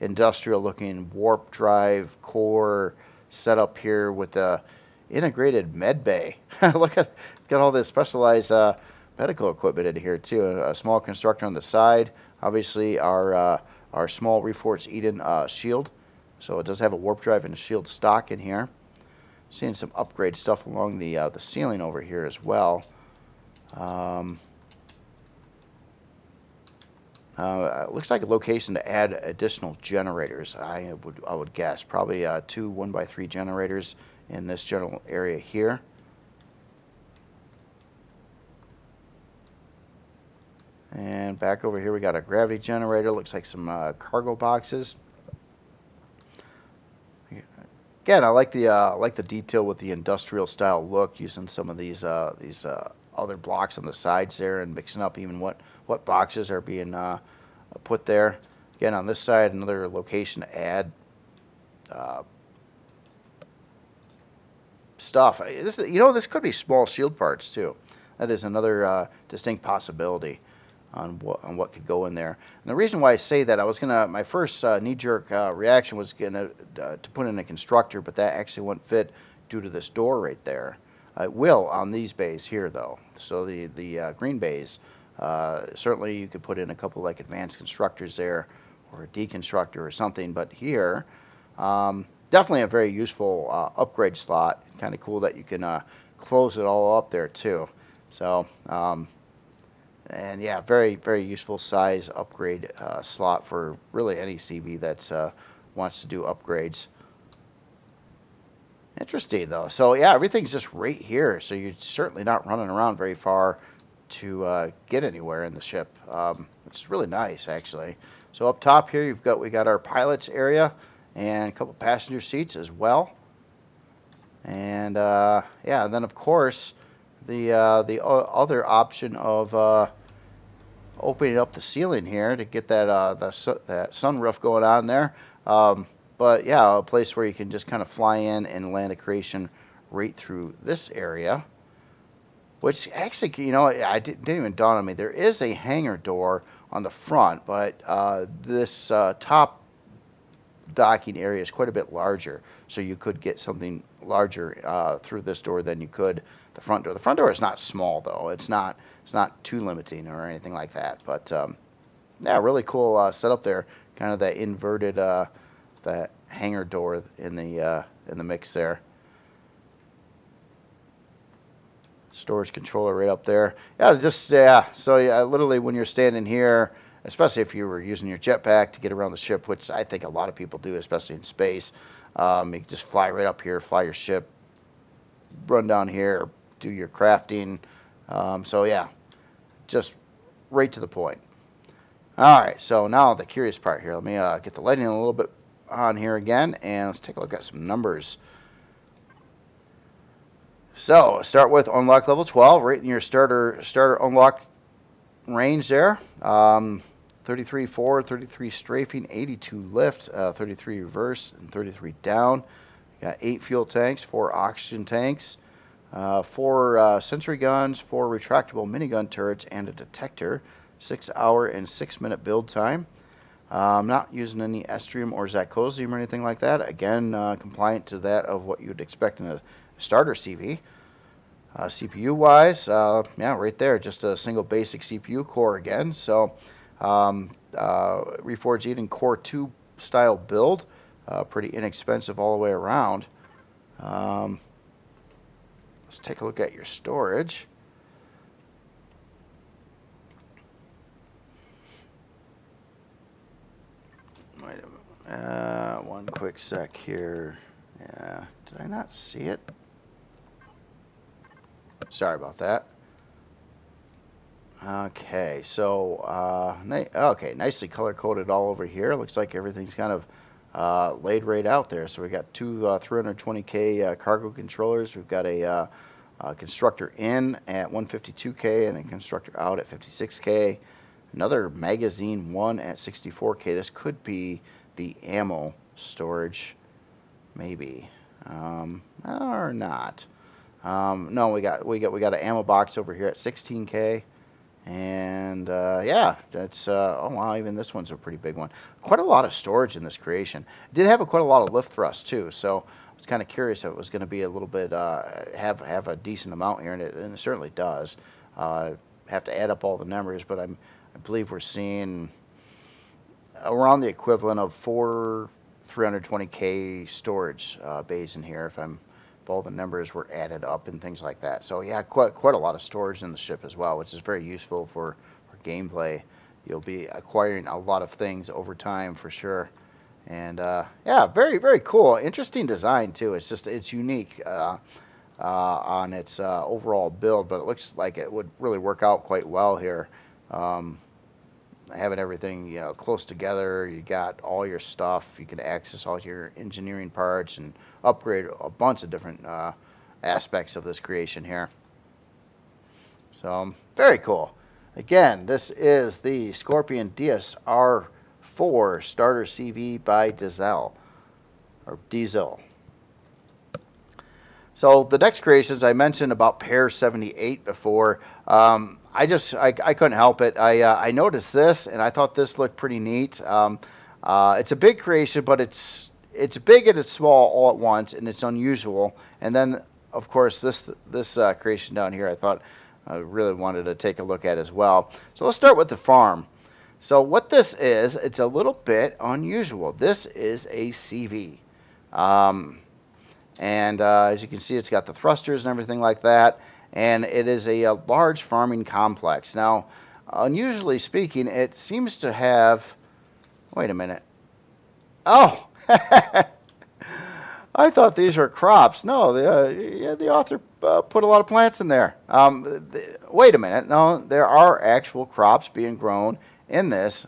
industrial-looking warp drive core setup here with the integrated med bay. Look at, it's got all this specialized medical equipment in here too. A small constructor on the side. Obviously, our small Reforged Eden shield. So it does have a warp drive and a shield stock in here. Seeing some upgrade stuff along the ceiling over here as well. Looks like a location to add additional generators. I would guess probably 2 1x3 generators in this general area here. And back over here we got a gravity generator. Looks like some cargo boxes. Again, I like the detail with the industrial style look, using some of these other blocks on the sides there, and mixing up even what boxes are being put there. Again, on this side, another location to add stuff. This could be small shield parts too. That is another distinct possibility on what could go in there. And the reason why I say that, my first knee-jerk reaction was to put in a constructor, but that actually wouldn't fit due to this door right there. It will on these bays here though. So the green bays, certainly you could put in a couple like advanced constructors there, or a deconstructor or something. But here, definitely a very useful upgrade slot. Kind of cool that you can close it all up there too. So. And yeah, very, very useful size upgrade slot for really any CV that wants to do upgrades. Interesting though. So yeah, everything's just right here. So you're certainly not running around very far to get anywhere in the ship. It's really nice actually. So up top here, we got our pilot's area and a couple passenger seats as well. And yeah, and then of course, the other option of opening up the ceiling here to get that that sunroof going on there. But yeah, a place where you can just kind of fly in and land a creation right through this area. Which actually, I didn't even dawn on me. There is a hangar door on the front, but this top docking area is quite a bit larger. So you could get something larger through this door than you could the front door. The front door is not small though. It's not too limiting or anything like that. But yeah, really cool setup there. Kind of that inverted that hangar door in the mix there. Storage controller right up there. Yeah, So yeah, literally when you're standing here, especially if you were using your jetpack to get around the ship, which I think a lot of people do, especially in space, you can just fly right up here, fly your ship, run down here, do your crafting, So yeah, just right to the point. All right, so now the curious part here. Let me get the lighting a little bit on here again, and let's take a look at some numbers. So start with unlock level 12, right in your starter unlock range there. 33 forward, 33 strafing, 82 lift, 33 reverse, and 33 down. You got 8 fuel tanks, 4 oxygen tanks, 4 sentry guns, 4 retractable minigun turrets, and a detector. 6 hour and 6 minute build time. I'm not using any estrium or zacosium or anything like that. Again, compliant to that of what you'd expect in a starter CV. CPU wise, yeah, right there, just a single basic CPU core again. So, Reforged Eden Core 2 style build, pretty inexpensive all the way around. Let's take a look at your storage. Wait a minute. One quick sec here. Yeah, did I not see it? Sorry about that. Okay, so okay, nicely color coded all over here. Looks like everything's kind of laid right out there. So we got two 320K cargo controllers. We've got a constructor in at 152K and a constructor out at 56K. Another magazine one at 64K. This could be the ammo storage, maybe, or not. No, we got an ammo box over here at 16K, and yeah, that's oh wow, even this one's a pretty big one. Quite a lot of storage in this creation. It did have quite a lot of lift thrust too, so I was kind of curious if it was going to be a little bit have a decent amount here, and it certainly does. Have to add up all the numbers, but I believe we're seeing around the equivalent of 4 320K storage bays in here, if all the numbers were added up and things like that. So yeah, quite a lot of storage in the ship as well, which is very useful for gameplay. You'll be acquiring a lot of things over time for sure. And yeah, very cool, interesting design too. It's unique on its overall build, but it looks like it would really work out quite well here. Having everything close together, you got all your stuff, you can access all your engineering parts and upgrade a bunch of different aspects of this creation here. So very cool. Again, this is the Scorpion DSR-4 starter CV by Diesel. So the next creations, I mentioned about Pair 78 before. I couldn't help it. I noticed this, and I thought this looked pretty neat. It's a big creation, but it's big and it's small all at once, and it's unusual. And then, of course, this creation down here, I thought I really wanted to take a look at as well. So let's start with the farm. So what this is, it's a little bit unusual. This is a CV. And as you can see, it's got the thrusters and everything like that. And it is a large farming complex. Now, unusually speaking, it seems to have... Wait a minute. Oh! I thought these were crops. No, the author put a lot of plants in there. Wait a minute. No, there are actual crops being grown in this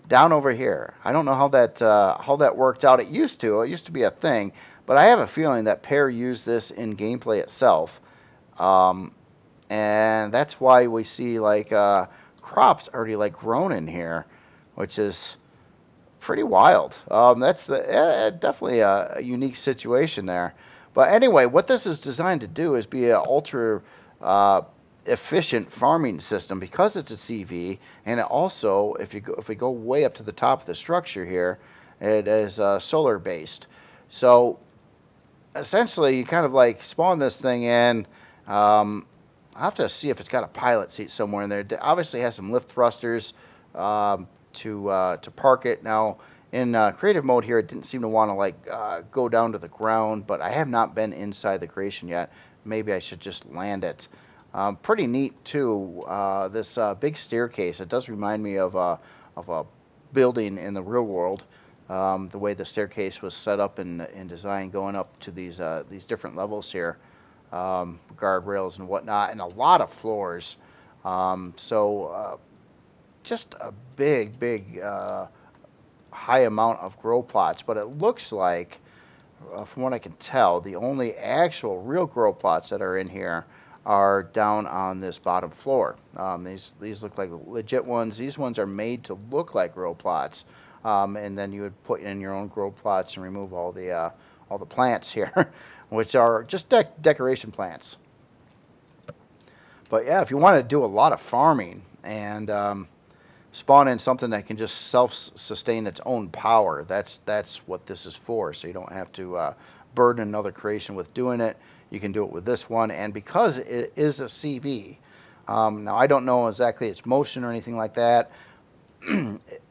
down over here. I don't know how that worked out. It used to be a thing, but I have a feeling that Pear used this in gameplay itself. And that's why we see like crops already like grown in here, which is pretty wild. That's definitely a unique situation there. But anyway, what this is designed to do is be an ultra efficient farming system because it's a CV, and it also, if we go way up to the top of the structure here, it is solar based. So essentially, you kind of like spawn this thing in. I'll have to see if it's got a pilot seat somewhere in there. It obviously has some lift thrusters to park it. Now, in creative mode here, it didn't seem to want to like go down to the ground, but I have not been inside the creation yet. Maybe I should just land it. Pretty neat too. This big staircase. It does remind me of a building in the real world. The way the staircase was set up and designed, going up to these different levels here. guardrails and whatnot, and a lot of floors. Just a big high amount of grow plots, but it looks like, from what I can tell, the only actual real grow plots that are in here are down on this bottom floor. These look like legit ones. These ones are made to look like grow plots, and then you would put in your own grow plots and remove all the plants here, which are just decoration plants. But yeah, if you want to do a lot of farming and spawn in something that can just self-sustain its own power, that's what this is for. So you don't have to burden another creation with doing it. You can do it with this one, and because it is a CV, now I don't know exactly its motion or anything like that,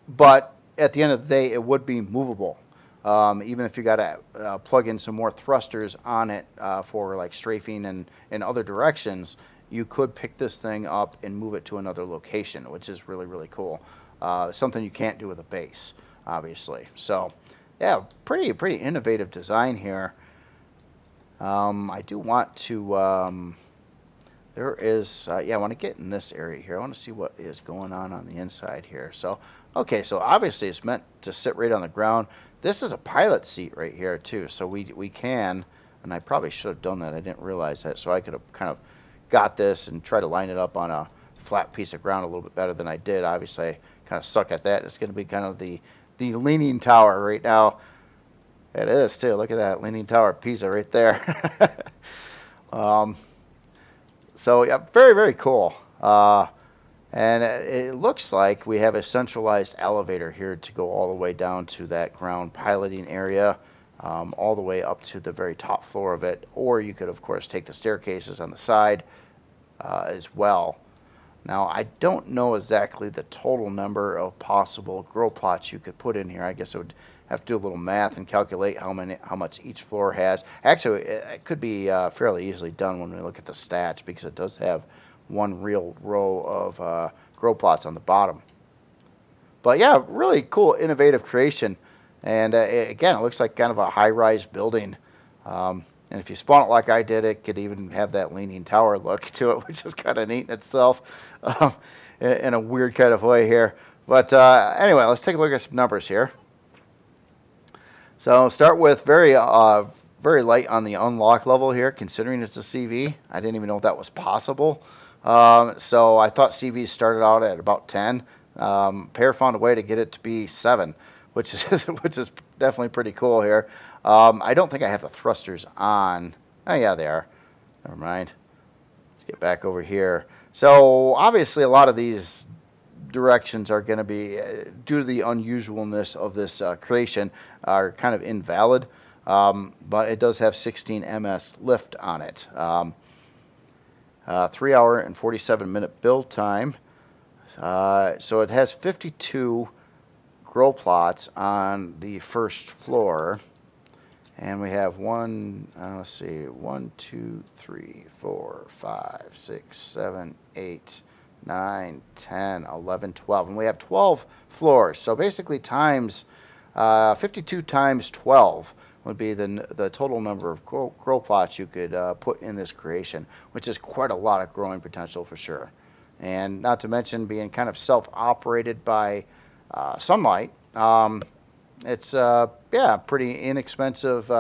but at the end of the day, it would be movable. Even if you got to plug in some more thrusters on it for like strafing and in other directions, you could pick this thing up and move it to another location, which is really cool. Something you can't do with a base, obviously. So, yeah, pretty innovative design here. I do want to. There is, I want to get in this area here. I want to see what is going on the inside here. So, okay, so obviously it's meant to sit right on the ground. This is a pilot seat right here too, so we can, and I probably should have done that. I didn't realize that, so I could have kind of got this and try to line it up on a flat piece of ground a little bit better than I did. Obviously, I kind of suck at that. It's going to be kind of the leaning tower right now. It is too. Look at that leaning tower Pisa right there. So yeah, very cool. And it looks like we have a centralized elevator here to go all the way down to that ground piloting area, all the way up to the very top floor of it. Or you could, of course, take the staircases on the side as well. Now, I don't know exactly the total number of possible grow plots you could put in here. I guess I would have to do a little math and calculate how much each floor has. Actually, it could be fairly easily done when we look at the stats, because it does have one real row of grow plots on the bottom. But yeah, really cool, innovative creation. And again, it looks like kind of a high-rise building. And if you spawn it like I did, it could even have that leaning tower look to it, which is kind of neat in itself, in a weird kind of way here. But anyway, let's take a look at some numbers here. So start with very light on the unlock level here, considering it's a CV. I didn't even know if that was possible. So I thought CVs started out at about 10. Pear found a way to get it to be 7, which is definitely pretty cool here. I don't think I have the thrusters on. Oh yeah, they are. Never mind. Let's get back over here. So obviously a lot of these directions are going to be, due to the unusualness of this creation, are kind of invalid. But it does have 16 ms lift on it. 3 hour and 47 minute build time. So it has 52 grow plots on the first floor. And we have 1, 2, 3, 4, 5, 6, 7, 8, 9, 10, 11, 12. And we have 12 floors. So basically times 52 times 12 would be the total number of grow plots you could put in this creation, which is quite a lot of growing potential for sure. And not to mention being kind of self-operated by sunlight. It's pretty inexpensive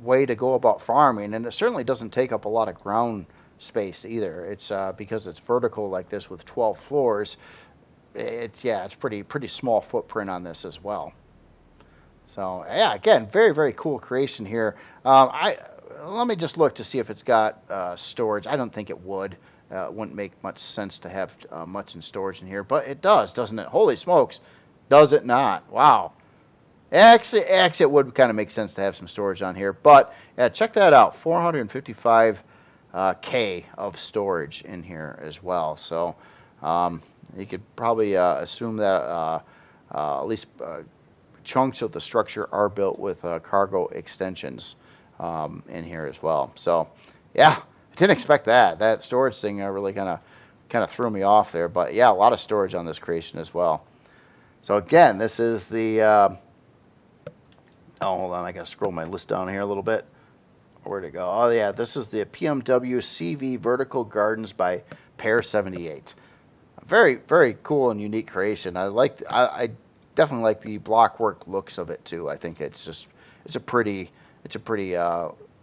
way to go about farming, and it certainly doesn't take up a lot of ground space either. It's because it's vertical like this with 12 floors. It's pretty small footprint on this as well. So yeah, again, very cool creation here. Let me just look to see if it's got storage. I don't think it would. It wouldn't make much sense to have much in storage in here, but it does, doesn't it? Holy smokes, does it not? Wow. Actually, it would kind of make sense to have some storage on here, but yeah, check that out. 455K of storage in here as well. So you could probably assume that at least chunks of the structure are built with cargo extensions in here as well. So yeah, I didn't expect that. That storage thing really kind of threw me off there. But yeah, a lot of storage on this creation as well. So again, this is the hold on, I gotta scroll my list down here a little bit. Where'd it go? Oh yeah, this is the PMW CV Vertical Gardens by Pair 78. Very, very cool and unique creation. I definitely like the blockwork looks of it too. I think it's a pretty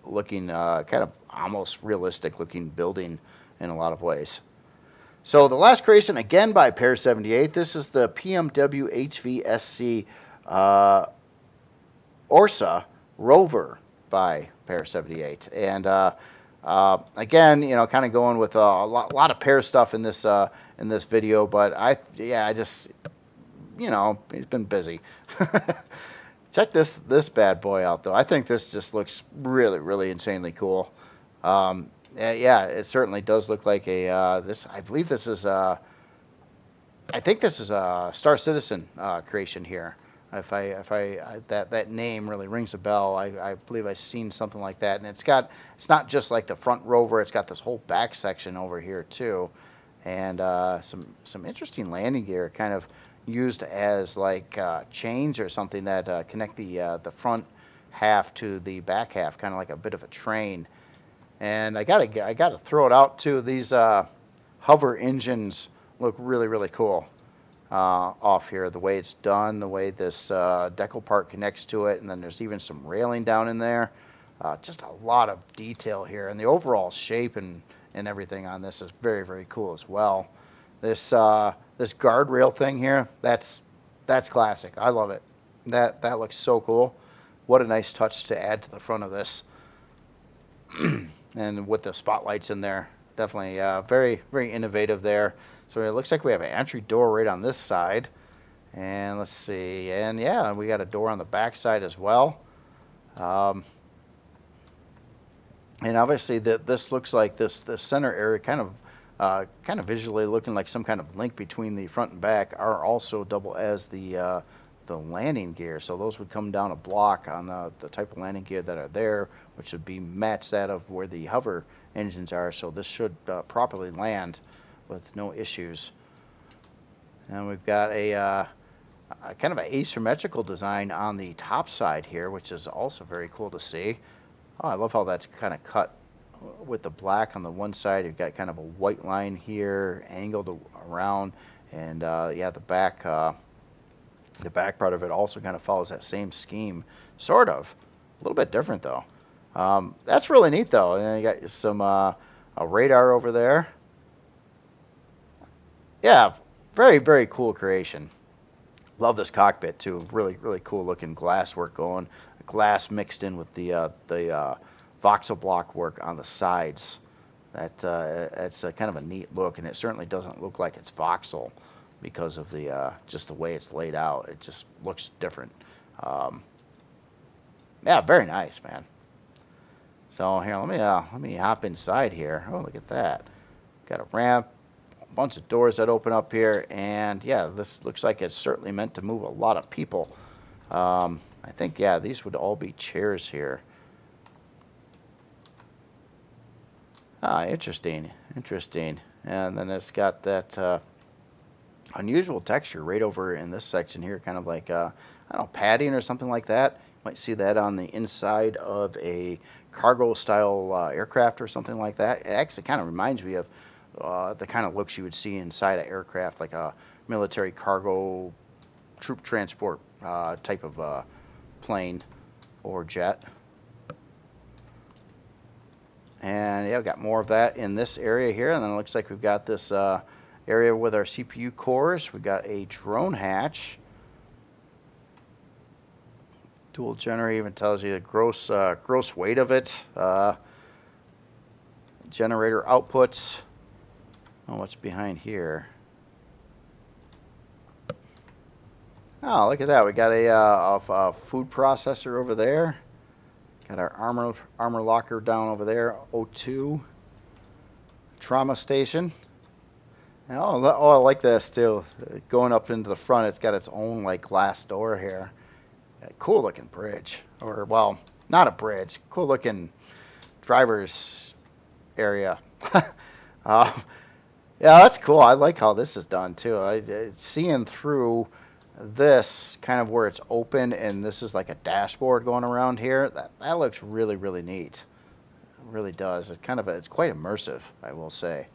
looking kind of almost realistic looking building in a lot of ways. So the last creation again by Pair 78. This is the PMW-HV-SC Ursa Rover by Pair 78, and again, you know, kind of going with a lot of Pair stuff in this video, but I just, you know, he's been busy. Check this bad boy out though. I think this just looks really insanely cool. Yeah, it certainly does look like a this. I believe this is I think this is a Star Citizen creation here. If that name really rings a bell, I believe I've seen something like that, and it's not just like the front rover, it's got this whole back section over here too, and some interesting landing gear, kind of used as like chains or something that connect the front half to the back half, kind of like a bit of a train. And I gotta throw it out too. These hover engines look really cool. Off here, the way it's done, the way this decal part connects to it, and then there's even some railing down in there. Just a lot of detail here, and the overall shape and everything on this is very cool as well. This guardrail thing here, that's classic. I love it. That looks so cool. What a nice touch to add to the front of this. And with the spotlights in there, definitely very innovative there. So it looks like we have an entry door right on this side, and let's see, and yeah, we got a door on the back side as well. And obviously this looks like the center area kind of visually looking like some kind of link between the front and back are also double as the landing gear. So those would come down a block on the type of landing gear that are there, which would be match that of where the hover engines are. So this should properly land with no issues. And we've got a kind of an asymmetrical design on the top side here, which is also very cool to see. Oh, I love how that's kind of cut with the black on the one side. You've got kind of a white line here, angled around, and yeah, the back part of it also kind of follows that same scheme, sort of. A little bit different though. That's really neat though. And you got some a radar over there. Yeah, very cool creation. Love this cockpit too. Really cool looking glass work going. Glass mixed in with the voxel block work on the sides. That's kind of a neat look, and it certainly doesn't look like it's voxel because of the just the way it's laid out. It just looks different. Yeah, very nice, man. So here, let me hop inside here. Oh, look at that. Got a ramp. Bunch of doors that open up here, and yeah, this looks like it's certainly meant to move a lot of people. I think, yeah, these would all be chairs here. Ah, interesting. And then it's got that unusual texture right over in this section here, kind of like I don't know, padding or something like that. You might see that on the inside of a cargo style aircraft or something like that. It actually kind of reminds me of the kind of looks you would see inside an aircraft, like a military cargo troop transport type of plane or jet. And yeah, we've got more of that in this area here, and then it looks like we've got this area with our CPU cores. We've got a drone hatch. Dual generator even tells you the gross weight of it. Generator outputs. Oh, what's behind here? Oh, look at that. We got a food processor over there. Got our armor locker down over there. O2. Trauma station. And oh, I like this too. Going up into the front, it's got its own like glass door here. Cool looking bridge. Or, well, not a bridge. Cool looking driver's area. Yeah, that's cool. I like how this is done too. Seeing through this kind of where it's open, and this is like a dashboard going around here. That looks really neat. really does. It's quite immersive, I will say.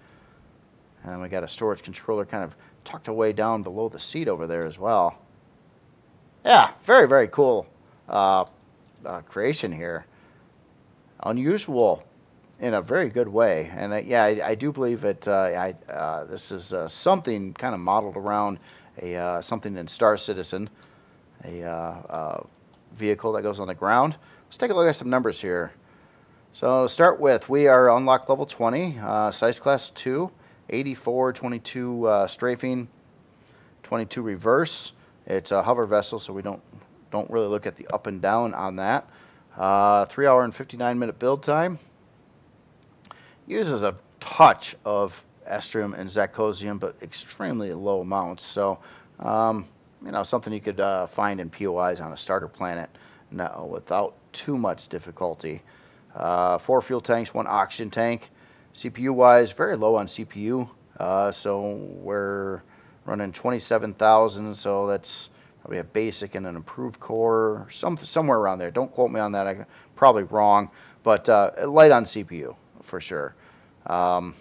And then we got a storage controller kind of tucked away down below the seat over there as well. Yeah, very, very cool creation here. Unusual in a very good way. And yeah, I do believe that this is something kind of modeled around something in Star Citizen, a vehicle that goes on the ground. Let's take a look at some numbers here. So to start with, we are unlocked level 20, size class 2, 84, 22 strafing, 22 reverse. It's a hover vessel, so we don't really look at the up and down on that. 3 hour and 59-minute build time. Uses a touch of estrium and zirconium, but extremely low amounts. So, something you could find in POIs on a starter planet without too much difficulty. 4 fuel tanks, 1 oxygen tank. CPU-wise, very low on CPU. So we're running 27,000. So that's probably a basic and an improved core, somewhere around there. Don't quote me on that. I'm probably wrong, but light on CPU for sure. Let's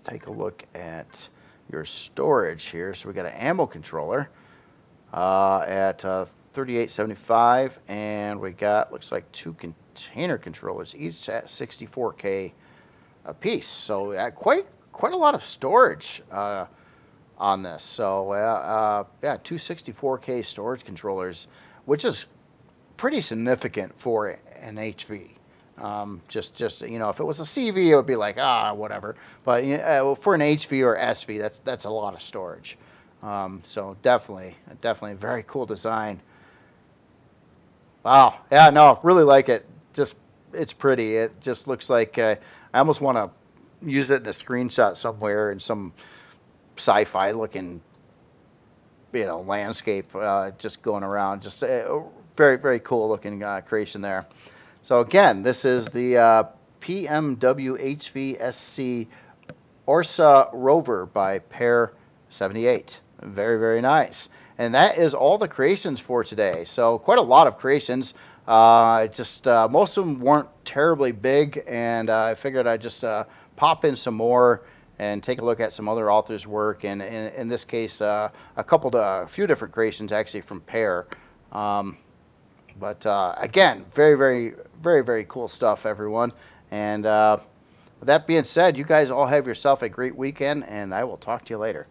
take a look at your storage here. So we got an ammo controller at 3875, and we got, looks like 2 container controllers, each at 64K a piece. So quite a lot of storage on this. So yeah, 2 64K storage controllers, which is pretty significant for an HV. Just if it was a CV, it would be like whatever. But for an HV or SV, that's a lot of storage. So definitely a very cool design. Wow, yeah, no, really like it. It's pretty. It just looks like I almost want to use it in a screenshot somewhere in some sci-fi looking, landscape, just going around. Just very, very cool looking creation there. So again, this is the PMW-HV-SC Ursa Rover by Pair 78. Very, very nice. And that is all the creations for today. So quite a lot of creations. Most of them weren't terribly big, and I figured I'd just pop in some more and take a look at some other authors' work. And in this case, a few different creations actually from Pair. But again, very, very, very, very cool stuff, everyone. And with that being said, you guys all have yourself a great weekend, and I will talk to you later.